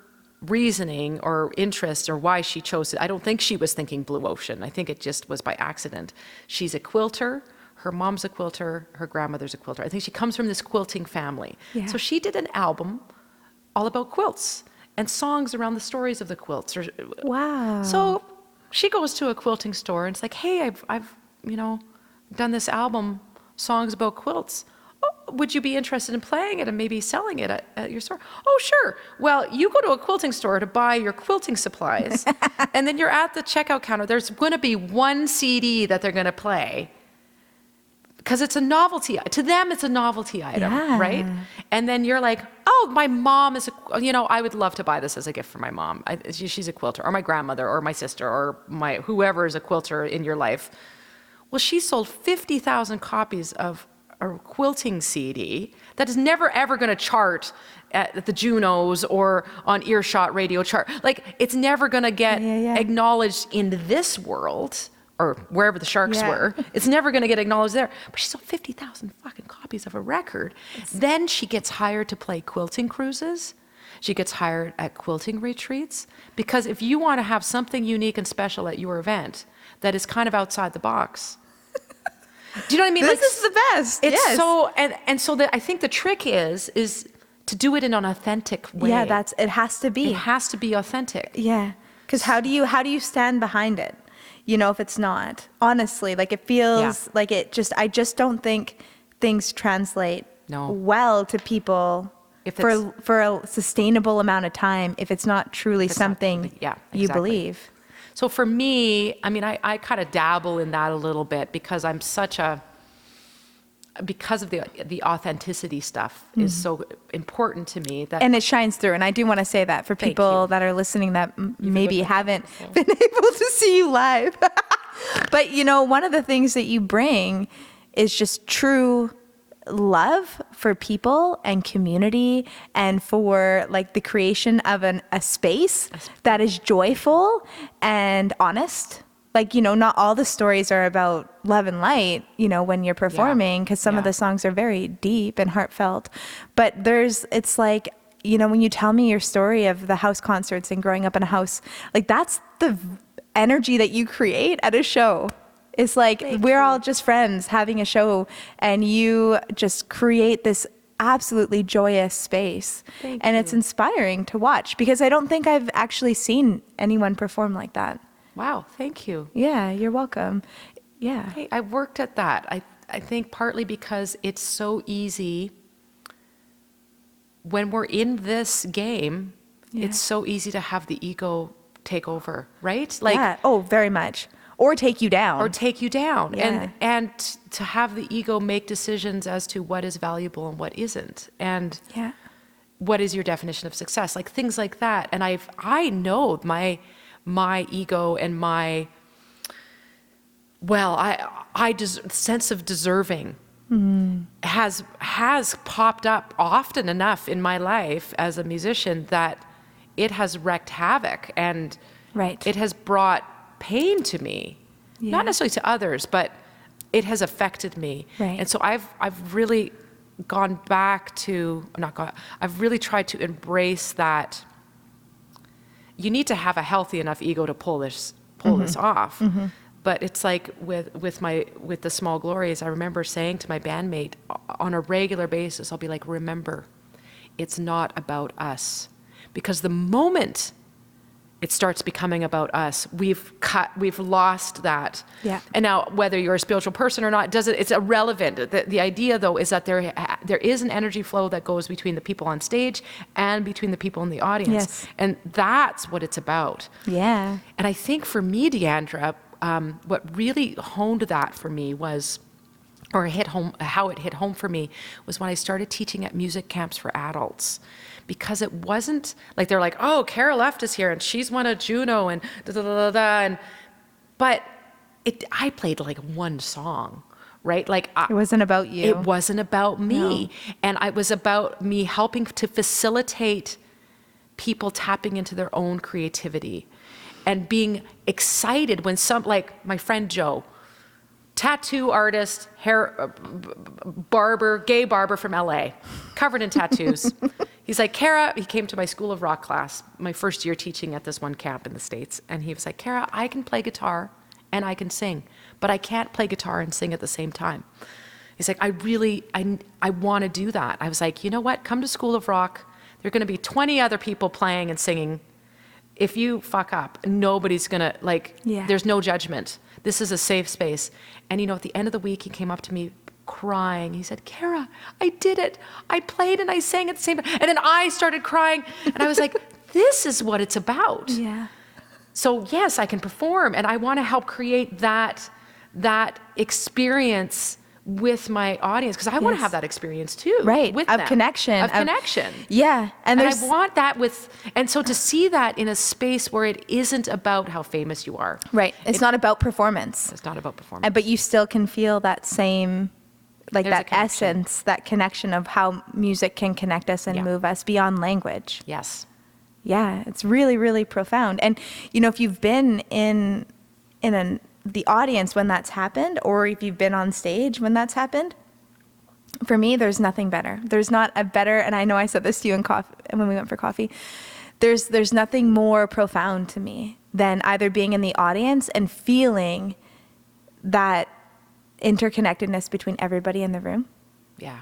reasoning or interest or why she chose it, I don't think she was thinking blue ocean. I think it just was by accident. She's a quilter. Her mom's a quilter. Her grandmother's a quilter. I think she comes from this quilting family. Yeah. So she did an album all about quilts and songs around the stories of the quilts. Wow. So she goes to a quilting store and it's like, hey, I've done this album, songs about quilts. Oh, would you be interested in playing it and maybe selling it at your store? Oh, sure. Well, you go to a quilting store to buy your quilting supplies, and then you're at the checkout counter. There's going to be one CD that they're going to play, because it's a novelty. To them, it's a novelty item, right? And then you're like, oh, my mom is I would love to buy this as a gift for my mom. She's a quilter, or my grandmother, or my sister, or whoever is a quilter in your life. Well, she sold 50,000 copies of a quilting CD that is never, ever going to chart at the Junos or on Earshot radio chart. Like, it's never going to get acknowledged in this world, or wherever the sharks were. It's never going to get acknowledged there. But she sold 50,000 fucking copies of a record. Then she gets hired to play quilting cruises. She gets hired at quilting retreats. Because if you want to have something unique and special at your event that is kind of outside the box, do you know what I mean? This is the best. It's so, and so I think the trick is to do it in an authentic way. Yeah, it has to be. It has to be authentic. Yeah, because how do you stand behind it? If it's not, honestly, like it feels like I just don't think things translate well to people for a sustainable amount of time if it's not truly something you believe. So for me, I mean, I kind of dabble in that a little bit because I'm because of the authenticity stuff is so important to me. And it shines through. And I do want to say that for people that are listening that maybe haven't been able to see you live. But, one of the things that you bring is just true love for people and community, and for like the creation of a space that is joyful and honest. Like, not all the stories are about love and light, when you're performing, because some of the songs are very deep and heartfelt. But it's like, when you tell me your story of the house concerts and growing up in a house, like that's the energy that you create at a show. It's like we're all just friends having a show, and you just create this absolutely joyous space. And it's inspiring to watch, because I don't think I've actually seen anyone perform like that. Wow, thank you. Yeah, you're welcome. Yeah. Hey, I worked at that. I think partly because it's so easy when we're in this game, it's so easy to have the ego take over, right? Like, oh, very much. Or take you down. Yeah. And to have the ego make decisions as to what is valuable and what isn't. And what is your definition of success? Like things like that. And I know my ego and my sense of deserving has popped up often enough in my life as a musician that it has wreaked havoc, and it has brought pain to me, not necessarily to others, but it has affected me. Right. And so I've really gone back to, I've really tried to embrace that you need to have a healthy enough ego to pull this off. But it's like with the Small Glories, I remember saying to my bandmate on a regular basis, I'll be like, remember, it's not about us. Because the moment it starts becoming about us, we've lost that. Yeah. And now, whether you're a spiritual person or not, it's irrelevant. The idea, though, is that there is an energy flow that goes between the people on stage and between the people in the audience. Yes. And that's what it's about. Yeah. And I think for me, Deandra, what really honed that for me was, or how it hit home for me, was when I started teaching at music camps for adults. Because it wasn't like they're like, oh, Cara Luft is here and she's won a Juno and da da da da da. But I played like one song, right? Like It wasn't about you. It wasn't about me. No. And it was about me helping to facilitate people tapping into their own creativity and being excited when like my friend Joe, tattoo artist, hair barber, gay barber from LA, covered in tattoos. He's like, Cara, he came to my School of Rock class, my first year teaching at this one camp in the States. And he was like, Cara, I can play guitar and I can sing, but I can't play guitar and sing at the same time. He's like, I want to do that. I was like, you know what? Come to School of Rock. There are going to be 20 other people playing and singing. If you fuck up, nobody's going to, there's no judgment. This is a safe space. And at the end of the week, he came up to me crying. He said, Cara, I did it. I played and I sang at the same time. And then I started crying. And I was like, this is what it's about. Yeah. So yes, I can perform. And I want to help create that experience with my audience, because I want to have that experience too. Right. With of them. connection. Of connection. Yeah. And I want that and so to see that in a space where it isn't about how famous you are. Right. It's not about performance. It's not about performance. But you still can feel that same, like There's a that connection. essence, that connection of how music can connect us and move us beyond language. Yes. Yeah. It's really, really profound. And, if you've been in the audience when that's happened, or if you've been on stage when that's happened, for me, there's nothing better. There's not a better, and I know I said this to you when we went for coffee, there's nothing more profound to me than either being in the audience and feeling that interconnectedness between everybody in the room. Yeah.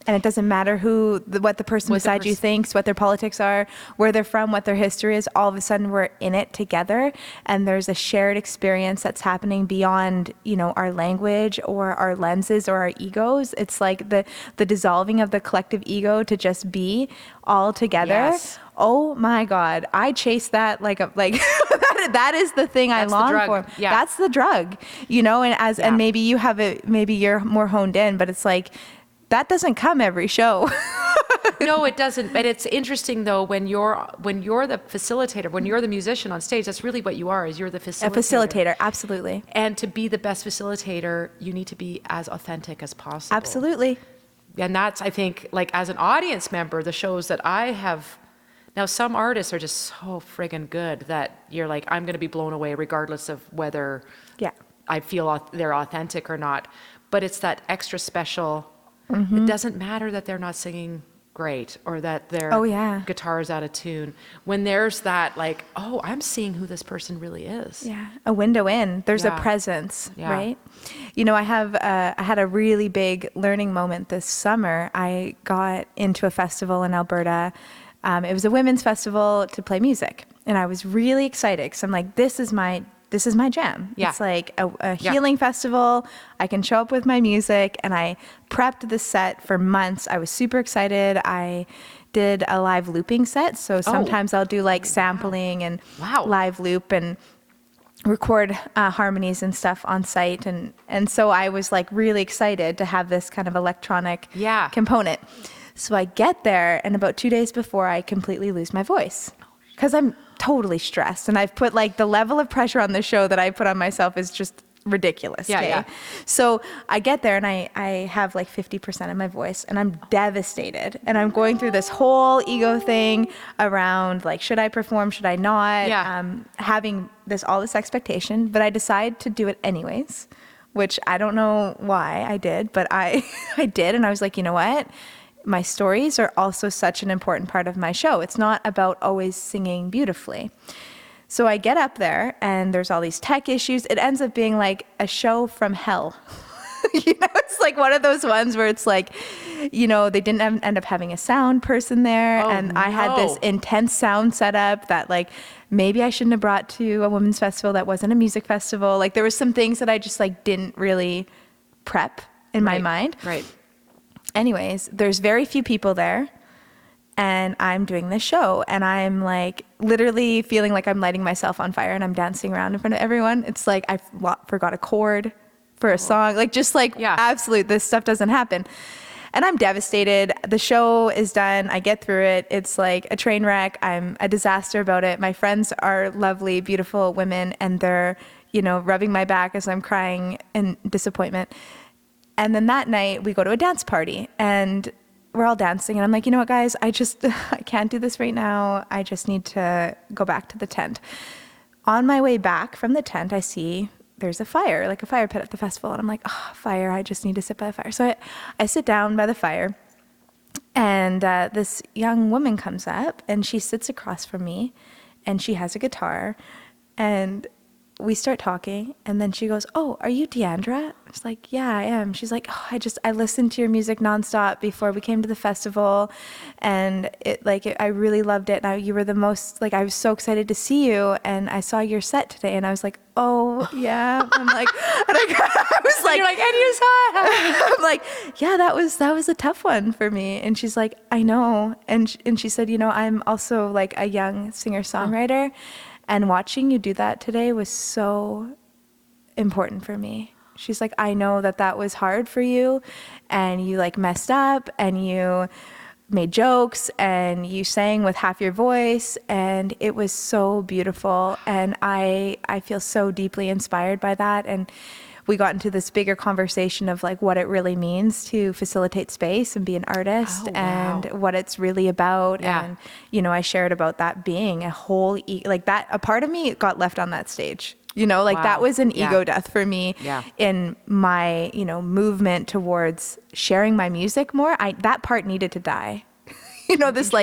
And it doesn't matter what the person beside you thinks, what their politics are, where they're from, what their history is. All of a sudden, we're in it together, and there's a shared experience that's happening beyond, our language or our lenses or our egos. It's like the dissolving of the collective ego to just be all together. Yes. Oh my God, I chase that like that is the thing I long for. Yeah. That's the drug, and maybe you have it. Maybe you're more honed in, but it's like, that doesn't come every show. No, it doesn't. But it's interesting though, when you're the facilitator, when you're the musician on stage, that's really what you are, is you're the facilitator. A facilitator, absolutely. And to be the best facilitator, you need to be as authentic as possible. Absolutely. And that's, I think, like as an audience member, the shows that I have, now some artists are just so friggin' good that you're like, I'm going to be blown away regardless of whether I feel they're authentic or not. But it's that extra special. It doesn't matter that they're not singing great or that their guitar is out of tune. When there's that, like, oh, I'm seeing who this person really is. Yeah, a window in. There's a presence, right? I had a really big learning moment this summer. I got into a festival in Alberta. It was a women's festival to play music, and I was really excited because I'm like, this is my jam. Yeah. It's like a healing festival. I can show up with my music, and I prepped the set for months. I was super excited. I did a live looping set. So sometimes I'll do like sampling and live loop and record harmonies and stuff on site. And so I was like really excited to have this kind of electronic component. So I get there, and about 2 days before, I completely lose my voice because I'm totally stressed, and I've put like the level of pressure on the show that I put on myself is just ridiculous. So I get there, and I have like 50% of my voice, and I'm devastated, and I'm going through this whole ego thing around like, should I perform, should I not, having all this expectation, but I decide to do it anyways. which I don't know why I did, but I did. And I was like, you know what? My stories are also such an important part of my show. It's not about always singing beautifully. So I get up there and there's all these tech issues. It ends up being like a show from hell. It's like one of those ones where it's like, they didn't end up having a sound person there. Oh, and I had this no. intense sound setup that like, maybe I shouldn't have brought to a women's festival that wasn't a music festival. Like there were some things that I just like didn't really prep in my mind. Right. Anyways, there's very few people there. And I'm doing this show and I'm like literally feeling like I'm lighting myself on fire and I'm dancing around in front of everyone. It's like I forgot a chord for a song, like just like absolute, this stuff doesn't happen. And I'm devastated. The show is done. I get through it. It's like a train wreck. I'm a disaster about it. My friends are lovely, beautiful women and they're, rubbing my back as I'm crying in disappointment. And then that night we go to a dance party and we're all dancing and I'm like, you know what, guys, I can't do this right now. I just need to go back to the tent. On my way back from the tent, I see there's a fire, like a fire pit at the festival. And I'm like, oh, fire, I just need to sit by the fire. So I sit down by the fire and this young woman comes up and she sits across from me and she has a guitar and we start talking and then she goes, oh, are you Deandra? I was like, yeah, I am. She's like, oh, I listened to your music nonstop before we came to the festival and I really loved it. And you were the most, like, I was so excited to see you and I saw your set today and I was like, oh yeah. I'm like, and I was like, you're like, and you saw it. I'm like, yeah, that was a tough one for me. And she's like, I know. And she said, I'm also like a young singer-songwriter. And watching you do that today was so important for me. She's like, I know that was hard for you and you like messed up and you made jokes and you sang with half your voice and it was so beautiful. And I feel so deeply inspired by that. And we got into this bigger conversation of like what it really means to facilitate space and be an artist and what it's really about. Yeah. And, I shared about that being a whole, like that, a part of me got left on that stage, that was an ego death for me in my, movement towards sharing my music more. That part needed to die. This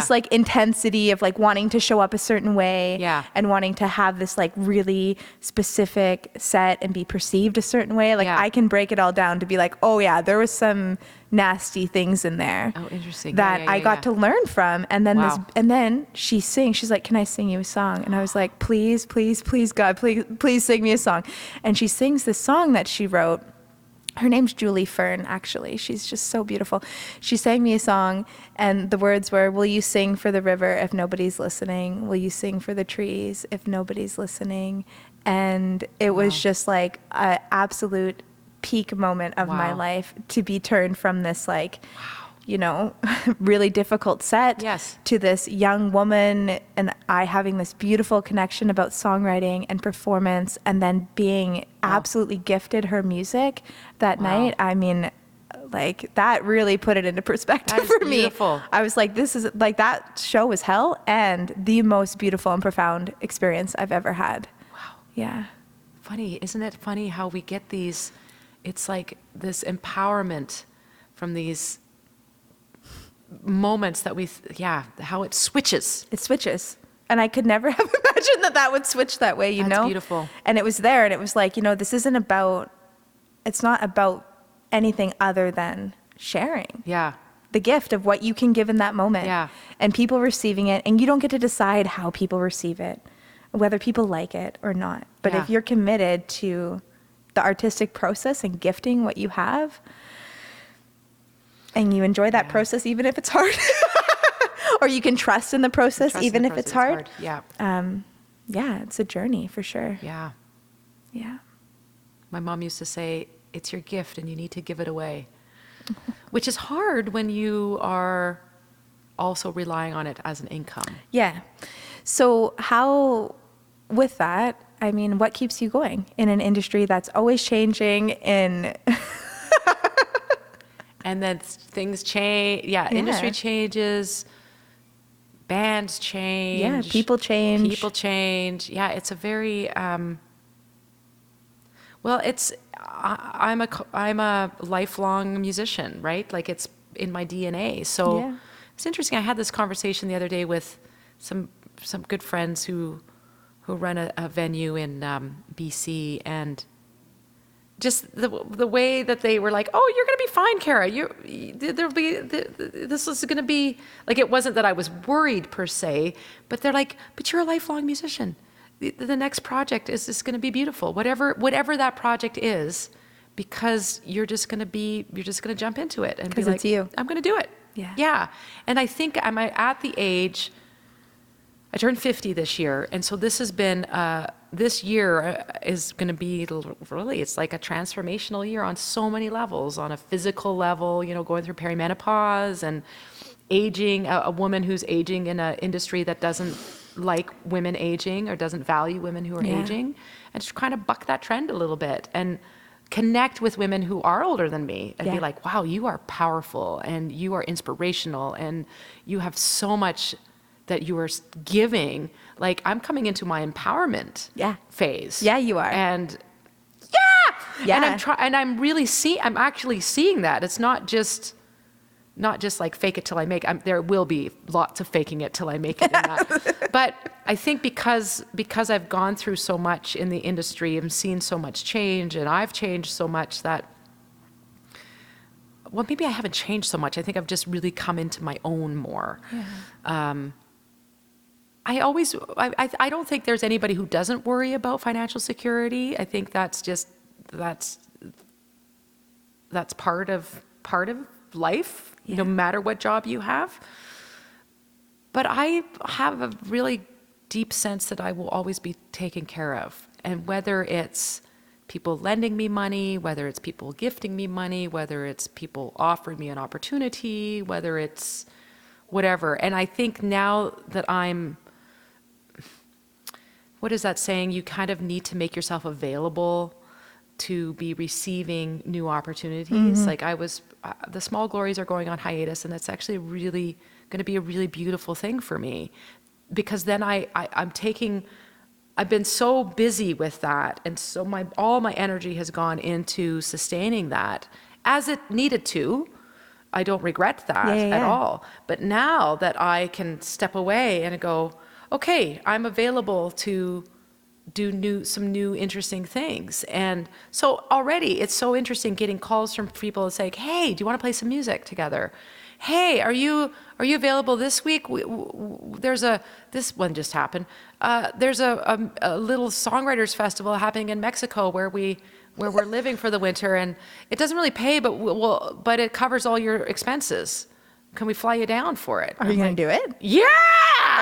like intensity of like wanting to show up a certain way and wanting to have this like really specific set and be perceived a certain way. Like I can break it all down to be like, oh yeah, there was some nasty things in there. Oh, interesting. That I got to learn from. And then and then she sings, she's like, can I sing you a song? And I was like, please, please, please, God, please sing me a song. And she sings this song that she wrote. Her name's Julie Fern, actually. She's just so beautiful. She sang me a song, and the words were, will you sing for the river if nobody's listening? Will you sing for the trees if nobody's listening? And it was just like an absolute peak moment of my life to be turned from this like, really difficult set to this young woman and I having this beautiful connection about songwriting and performance and then being absolutely gifted her music that night. I mean, like that really put it into perspective for me. I was like, this is like, that show was hell and the most beautiful and profound experience I've ever had. Wow. Yeah. Funny, isn't it funny how we get these, it's like this empowerment from these moments that how it switches. It switches. And I could never have imagined that would switch that way, That's beautiful. And it was there and it was like, this isn't about, it's not about anything other than sharing. Yeah. The gift of what you can give in that moment. Yeah. And people receiving it. And you don't get to decide how people receive it, whether people like it or not. But if you're committed to the artistic process and gifting what you have, and you enjoy that process even if it's hard, or you can trust in the process even if it's hard. Yeah. It's a journey for sure. Yeah. Yeah. My mom used to say, it's your gift and you need to give it away, which is hard when you are also relying on it as an income. Yeah. So how, with that, I mean, what keeps you going in an industry that's always changing And then things change. Yeah, industry changes, bands change. Yeah, people change. Yeah, it's a very, Well, I'm a lifelong musician, right? Like it's in my DNA. So Yeah. it's interesting. I had this conversation the other day with some good friends who run a venue in BC, and just the way that they were like, "Oh, you're going to be fine, Cara. There'll be this is going to be like." It wasn't that I was worried per se, but they're like, "But you're a lifelong musician. The next project is just going to be beautiful. Whatever that project is, because you're just going to jump into it and be 'Cause like, it's you. I'm going to do it." Yeah. Yeah. And I think I'm at the age. I turned 50 this year, and so this has been, this year is going to be really, it's like a transformational year on so many levels, on a physical level, going through perimenopause and aging, a woman who's aging in an industry that doesn't like women aging or doesn't value women who are aging, and just kind of buck that trend a little bit and connect with women who are older than me and be like, wow, you are powerful and you are inspirational and you have so much that you are giving. Like, I'm coming into my empowerment phase. Yeah, you are. And Yeah. and I'm actually seeing that. It's not just like fake it till I make it. There will be lots of faking it till I make it in that. But I think because I've gone through so much in the industry and seen so much change, and I've changed so much that, well, maybe I haven't changed so much. I think I've just really come into my own more. Yeah. I don't think there's anybody who doesn't worry about financial security. I think that's part of life, no matter what job you have. But I have a really deep sense that I will always be taken care of. And whether it's people lending me money, whether it's people gifting me money, whether it's people offering me an opportunity, whether it's whatever. And I think now that what is that saying? You kind of need to make yourself available to be receiving new opportunities. Like the Small Glories are going on hiatus, and that's actually really going to be a really beautiful thing for me, because then I've been so busy with that, and so all my energy has gone into sustaining that as it needed to. I don't regret that at all. But now that I can step away and go, okay, I'm available to do some new interesting things. And so already it's so interesting getting calls from people and saying, hey, do you want to play some music together? Hey, are you available this week? This one just happened. There's a little songwriters festival happening in Mexico where we're living for the winter, and it doesn't really pay, but it covers all your expenses. Can we fly you down for it? Are you going to do it? Yeah!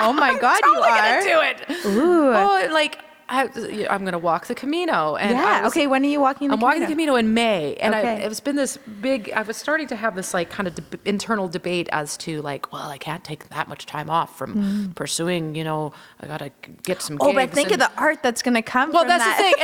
Oh my God, I'm you totally are. gonna do it. Ooh. Oh, like I'm gonna walk the Camino. And Okay, when are you walking the I'm Camino? walking the Camino in May, and Okay. it's been this big. I was starting to have this like kind of internal debate as to like, well, I can't take that much time off from pursuing. I gotta get some gigs. Oh, but think of the art that's going to come Well, from that's that. the thing,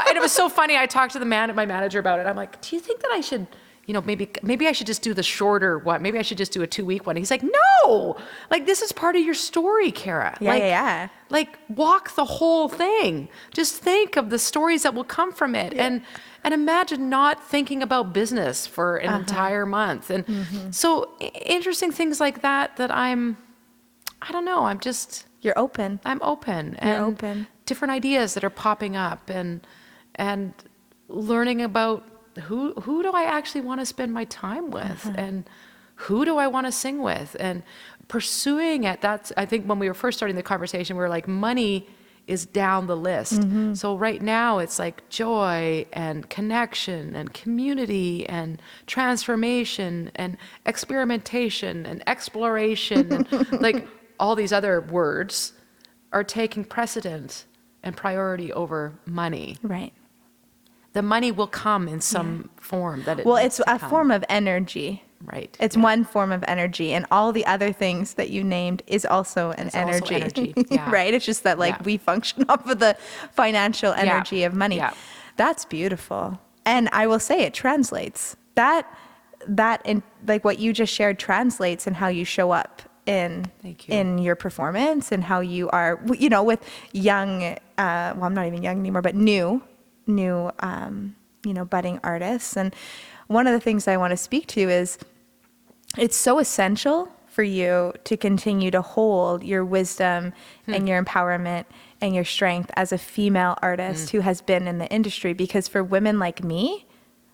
and it was so funny. I talked to my manager about it. I'm like, do you think that I should? Maybe I should just do the shorter one. Maybe I should just do a 2-week one. He's like, no, like this is part of your story, Cara. Yeah. Like walk the whole thing. Just think of the stories that will come from it, and imagine not thinking about business for an entire month. And so interesting things like that. I don't know. You're open. I'm open. You're and open. Different ideas that are popping up, and learning about. Who do I actually want to spend my time with, and who do I want to sing with, and pursuing it. I think when we were first starting the conversation, we were like, money is down the list. So right now it's like joy and connection and community and transformation and experimentation and exploration and like all these other words are taking precedent and priority over money. Right. The money will come in some form that it Well, needs it's to a come. form of energy. Right. It's one form of energy, and all the other things that you named is also an It's also energy. energy, yeah. Right? It's just that we function off of the financial energy of money. Yeah. That's beautiful. And I will say it translates. That in like what you just shared translates in how you show up Thank you. in your performance, and how you are, with young, well, I'm not even young anymore, but new budding artists. And one of the things I want to speak to is it's so essential for you to continue to hold your wisdom and your empowerment and your strength as a female artist who has been in the industry, because for women like me,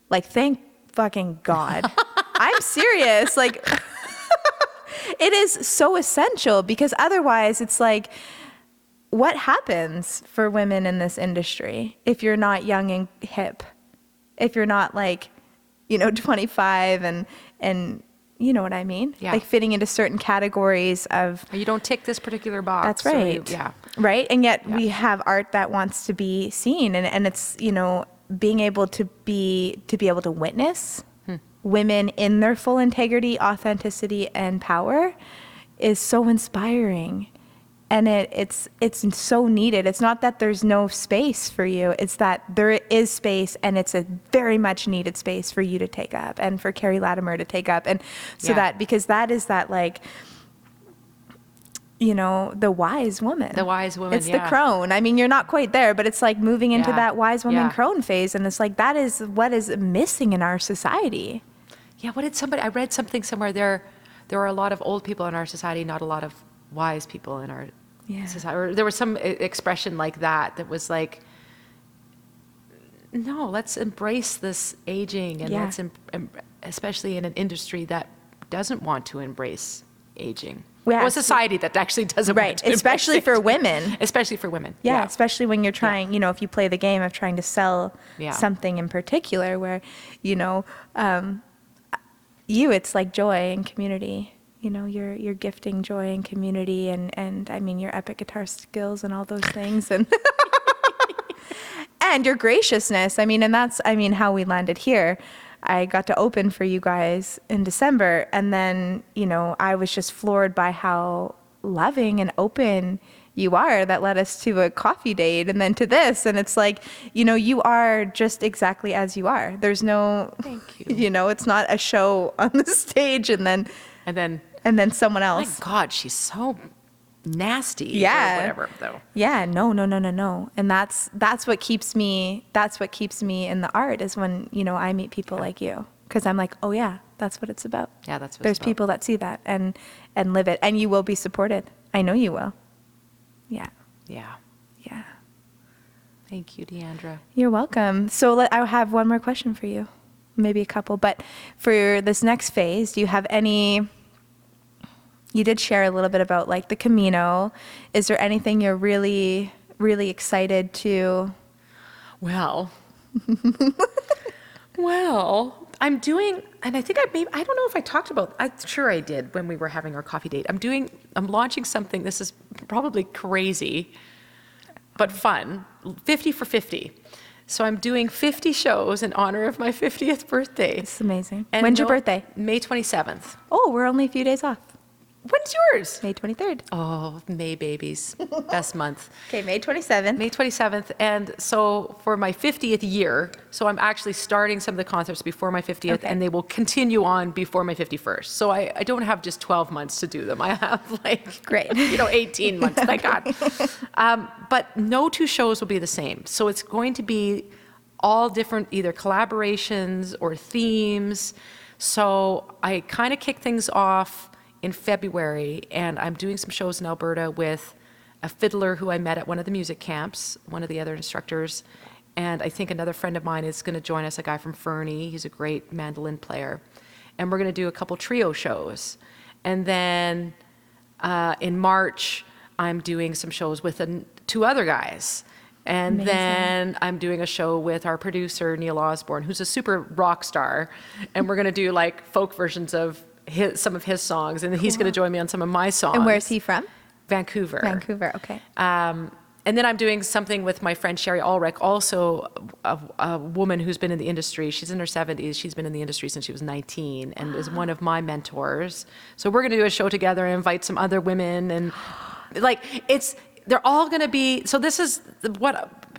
like, thank fucking God. I'm serious. Like, it is so essential, because otherwise it's like, what happens for women in this industry if you're not young and hip? If you're not like, 25 and you know what I mean? Yeah. Like fitting into certain categories of. You don't tick this particular box. That's right. Yeah. Right. And yet we have art that wants to be seen, and it's, being able to be able to witness women in their full integrity, authenticity, and power is so inspiring. And it's so needed. It's not that there's no space for you. It's that there is space, and it's a very much needed space for you to take up, and for Carrie Latimer to take up. And so that, because that is that, like, the wise woman. The wise woman, It's the crone. I mean, you're not quite there, but it's like moving into that wise woman crone phase. And it's like, that is what is missing in our society. Yeah, I read something somewhere, there are a lot of old people in our society, not a lot of wise people in our society. Or there was some expression like that was like, no, let's embrace this aging, and let's, especially in an industry that doesn't want to embrace aging. Or a society that actually doesn't want to especially embrace for aging. especially Especially for women. Yeah, especially when you're trying, if you play the game of trying to sell something in particular, where, it's like joy and community. You're gifting joy and community, and I mean, your epic guitar skills and all those things, and and your graciousness. I mean, and that's, how we landed here. I got to open for you guys in December, and then, I was just floored by how loving and open you are. That led us to a coffee date, and then to this, and it's like, you are just exactly as you are. There's no, thank you. It's not a show on the stage, and then someone else. My God, she's so nasty. Yeah. Or whatever, though. Yeah. No. And that's what keeps me in the art, is when, I meet people like you, because I'm like, oh yeah, that's what it's about. Yeah, that's what There's it's about. people that see that and live it, and you will be supported. I know you will. Yeah. Yeah. Yeah. Thank you, Deandra. You're welcome. So I have one more question for you, maybe a couple, but for this next phase, do you have any? You did share a little bit about like the Camino. Is there anything you're really, really excited to? Well, I'm doing, and I think I don't know if I talked about, I'm sure I did when we were having our coffee date. I'm launching something, this is probably crazy, but fun, 50 for 50. So I'm doing 50 shows in honor of my 50th birthday. It's amazing. And When's your birthday? May 27th. Oh, we're only a few days off. When's yours? May 23rd. Oh, May babies, best month. Okay, May 27th. May 27th, and so for my 50th year, so I'm actually starting some of the concerts before my 50th, Okay. and they will continue on before my 51st. So I don't have just 12 months to do them. I have like, Great. 18 months, thank God. But no two shows will be the same. So it's going to be all different, either collaborations or themes. So I kind of kick things off in February, and I'm doing some shows in Alberta with a fiddler who I met at one of the music camps, one of the other instructors, and I think another friend of mine is going to join us, a guy from Fernie. He's a great mandolin player, and we're going to do a couple trio shows. And then in March, I'm doing some shows with two other guys. And Amazing. then I'm doing a show with our producer, Neil Osborne, who's a super rock star, and we're going to do like folk versions of some of his songs, and he's going to join me on some of my songs. And where's he from? Vancouver. Vancouver, okay. And then I'm doing something with my friend Sherry Ulrich, also a woman who's been in the industry. She's in her 70s. She's been in the industry since she was 19 and is one of my mentors. So we're going to do a show together and invite some other women. And like, they're all going to be, so this is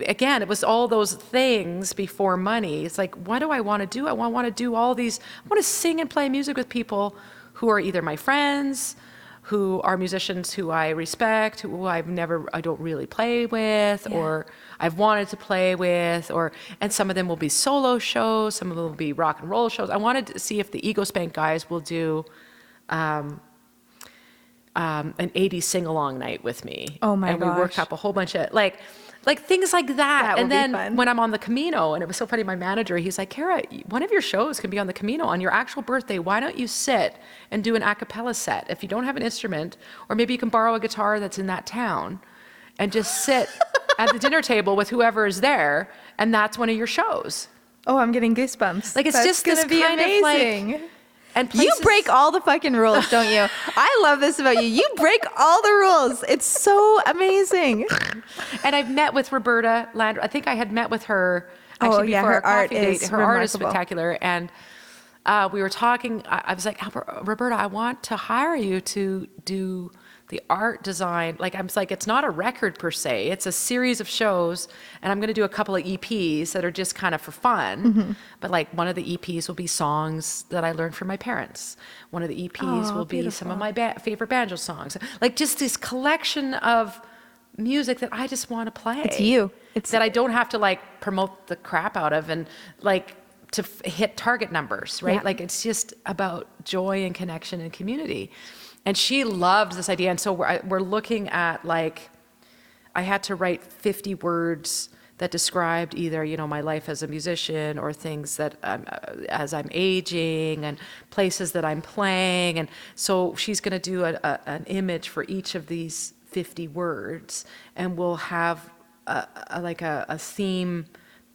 again, it was all those things before money. It's like, what do I want to do? I want to do all these, I want to sing and play music with people who are either my friends, who are musicians who I respect, who I don't really play with, or I've wanted to play with, and some of them will be solo shows, some of them will be rock and roll shows. I wanted to see if the Ego Spank guys will do an 80s sing-along night with me. Oh my And we worked gosh. up a whole bunch of like things like that. That will And be then fun. when I'm on the Camino, and it was so funny, my manager, he's like, Cara, one of your shows can be on the Camino on your actual birthday. Why don't you sit and do an a cappella set? If you don't have an instrument, or maybe you can borrow a guitar that's in that town and just sit at the dinner table with whoever is there, and that's one of your shows. Oh, I'm getting goosebumps. Like, it's That's just this gonna be kind amazing. of like, and You places- break all the fucking rules, don't you? I love this about you. You break all the rules. It's so amazing. And I've met with Roberta Land. I think I had met with her Oh, actually yeah, before her our art coffee date. is Her art is remarkable. spectacular. And we were talking. I was like, Roberta, I want to hire you to do the art design. Like, I'm like, it's not a record per se. It's a series of shows, and I'm going to do a couple of EPs that are just kind of for fun. Mm-hmm. But like, one of the EPs will be songs that I learned from my parents. One of the EPs Oh, will be some of beautiful. my favorite banjo songs. Like, just this collection of music that I just want to play. It's you. It's that I don't have to like promote the crap out of, and like to hit target numbers, right? Yeah. Like, it's just about joy and connection and community. And she loved this idea. And so we're looking at, like, I had to write 50 words that described either, you know, my life as a musician, or things that as I'm aging, and places that I'm playing. And so she's going to do an image for each of these 50 words, and we'll have a theme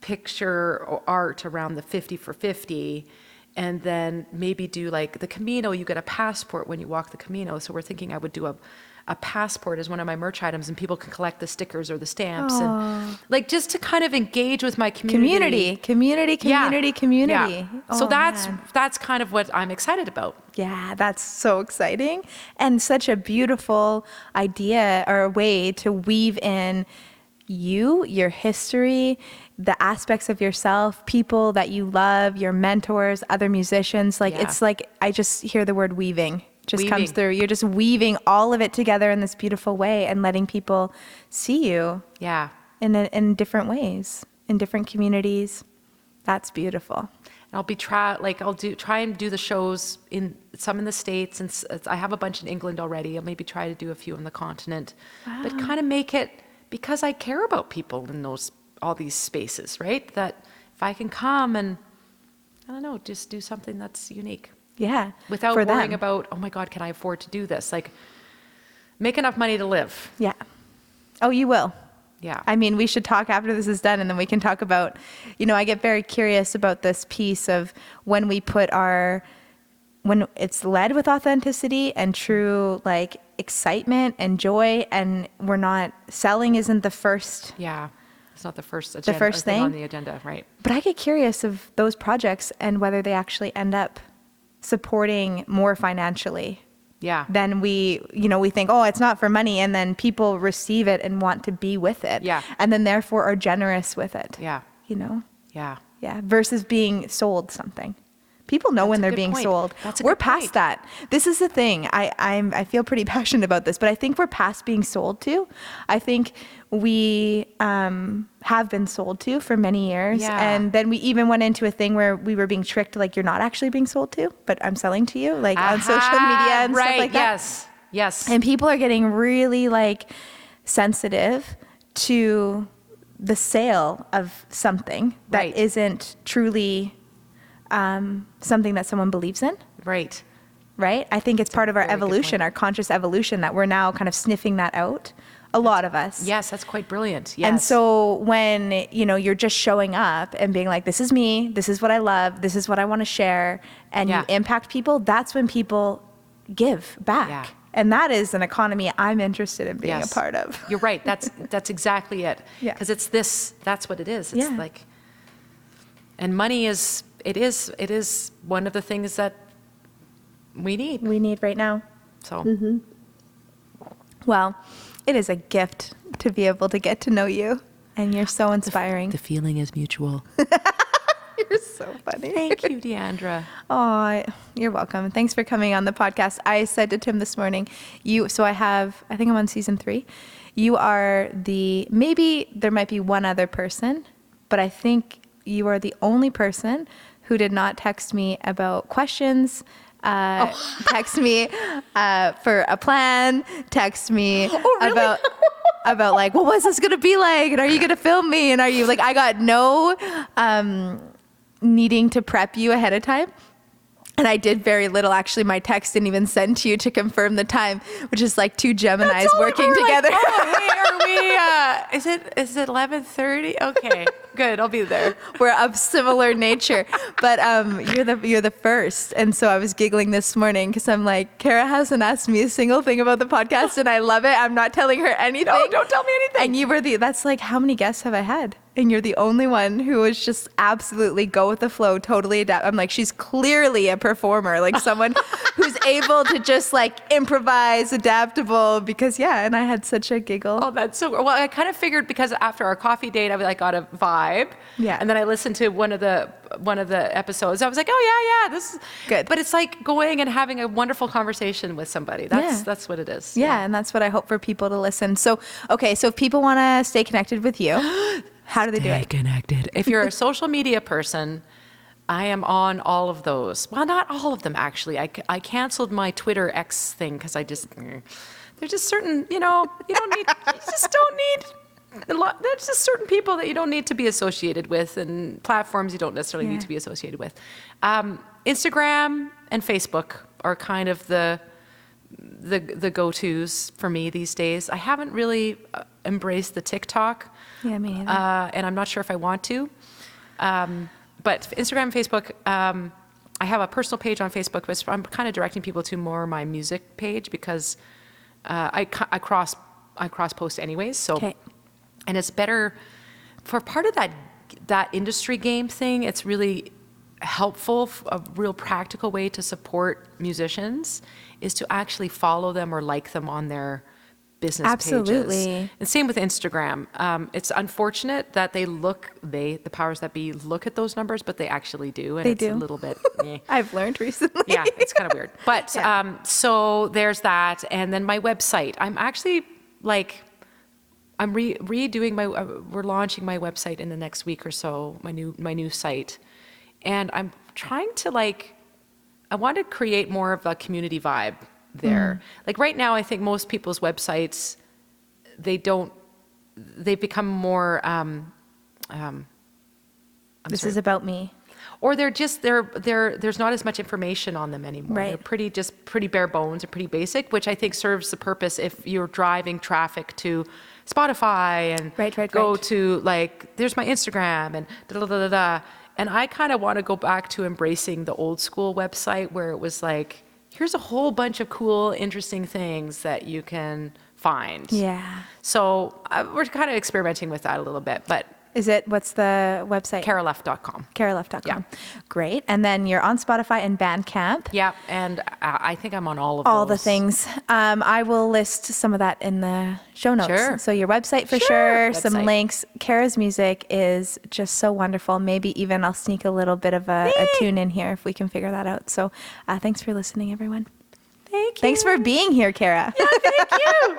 picture or art around the 50 for 50. And then maybe do like the Camino, you get a passport when you walk the Camino. So we're thinking I would do a passport as one of my merch items, and people can collect the stickers or the stamps, and like, just to kind of engage with my community. Community. Yeah. So Oh, man. that's kind of what I'm excited about. Yeah, that's so exciting, and such a beautiful idea or a way to weave in your history, the aspects of yourself, people that you love, your mentors, other musicians. Like, Yeah. it's like, I just hear the word weaving just comes Weaving. through. You're just weaving all of it together in this beautiful way, and letting people see you Yeah. in different ways, in different communities. That's beautiful. I'll try and do the shows in some in the States, and I have a bunch in England already. I'll maybe try to do a few on the continent, but kind of make it, because I care about people in all these spaces, right? That if I can come and, I don't know, just do something that's unique Yeah. without for worrying them. about, oh my God, can I afford to do this? Like, make enough money to live. Yeah. Oh, you will. Yeah. I mean, we should talk after this is done, and then we can talk about, I get very curious about this piece of when it's led with authenticity and true, like, excitement and joy, and selling isn't the first. Yeah. It's not the first agenda, first thing on thing? the agenda, right? But I get curious of those projects and whether they actually end up supporting more financially. Yeah. Then we think, oh, it's not for money, and then people receive it and want to be with it. Yeah. And then therefore are generous with it. Yeah. Yeah. Yeah. Versus being sold something. People know when a they're good being point. sold. That's a We're good past point. that. This is the thing. I feel pretty passionate about this, but I think we're past being sold to. I think we have been sold to for many years. Yeah. And then we even went into a thing where we were being tricked, like, you're not actually being sold to, but I'm selling to you, like, on social media and right. stuff like that. Yes. And people are getting really, like, sensitive to the sale of something that Right. isn't truly something that someone believes in, Right. right? I think it's part of our very good evolution, point. our conscious evolution, that we're now kind of sniffing that out, a lot of us. Yes, that's quite brilliant. Yes. And so when, you're just showing up and being like, this is me, this is what I love, this is what I want to share, and Yeah. you impact people, that's when people give back. Yeah. And that is an economy I'm interested in being Yes. a part of. You're right. That's exactly it. Yeah. Because that's what it is. It's Yeah. like, and money is one of the things that we need. We need right now. So Well, it is a gift to be able to get to know you, and you're so inspiring. the feeling is mutual. You're so funny. Thank you, Deandra. Oh, you're welcome. Thanks for coming on the podcast. I said to Tim this morning, I think I'm on season 3. You are maybe there might be one other person, but I think you are the only person who did not text me about questions, text me for a plan, text me about like, what was this going to be like? And are you going to film me? And are you like, I got no needing to prep you ahead of time. And I did very little. Actually, my text didn't even send to you to confirm the time, which is like two Geminis working together. Like, oh, hey, is it 11:30? Okay, good. I'll be there. We're of similar nature, but you're the first. And so I was giggling this morning because I'm like, Cara hasn't asked me a single thing about the podcast, and I love it. I'm not telling her anything. No, don't tell me anything. And you were that's like, how many guests have I had? And you're the only one who was just absolutely go with the flow, totally adapt. I'm like, she's clearly a performer, like someone who's able to just like improvise, adaptable, because and I had such a giggle. Oh, that's so, well, I kind of figured because after our coffee date, I got a vibe. Yeah. And then I listened to one of the episodes. I was like, oh yeah, this is good. But it's like going and having a wonderful conversation with somebody. That's what it is. Yeah, and that's what I hope for people to listen. So, okay, so if people want to stay connected with you, how do they do it? Stay connected. If you're a social media person, I am on all of those. Well, not all of them, actually. I canceled my Twitter X thing because there's just certain, you just don't need there's just certain people that you don't need to be associated with, and platforms you don't necessarily need to be associated with. Instagram and Facebook are kind of the go-tos for me these days. I haven't really embraced the TikTok. Yeah, me neither. And I'm not sure if I want to. But Instagram and Facebook, I have a personal page on Facebook, but I'm kind of directing people to more my music page because I cross post anyways. So, okay. And it's better for part of that industry game thing. It's really helpful, a real practical way to support musicians is to actually follow them or like them on their business Absolutely. pages. And same with Instagram. It's unfortunate that the powers that be look at those numbers, but they actually do. And they it's do. a little bit, I've learned recently. Yeah, it's kind of weird. But so there's that. And then my website. I'm actually I'm redoing we're launching my website in the next week or so, my new site. And I'm trying to I want to create more of a community vibe there. Like right now, I think most people's websites, they've become more, This is about me. or there's not as much information on them anymore. Right. They're pretty bare bones and pretty basic, which I think serves the purpose if you're driving traffic to Spotify and go to there's my Instagram and da da da da. And I kind of want to go back to embracing the old school website where it was here's a whole bunch of cool, interesting things that you can find. Yeah. So we're kind of experimenting with that a little bit, but What's the website? CaraLuft.com. CaraLuft.com. Yeah. Great. And then you're on Spotify and Bandcamp. Yeah, and I think I'm on all of All those. the things. I will list some of that in the show notes. Sure. So your website for sure, some Website. links. Cara's music is just so wonderful. Maybe even I'll sneak a little bit of a tune in here if we can figure that out. So thanks for listening, everyone. Thank you. Thanks for being here, Cara. Yeah, thank you.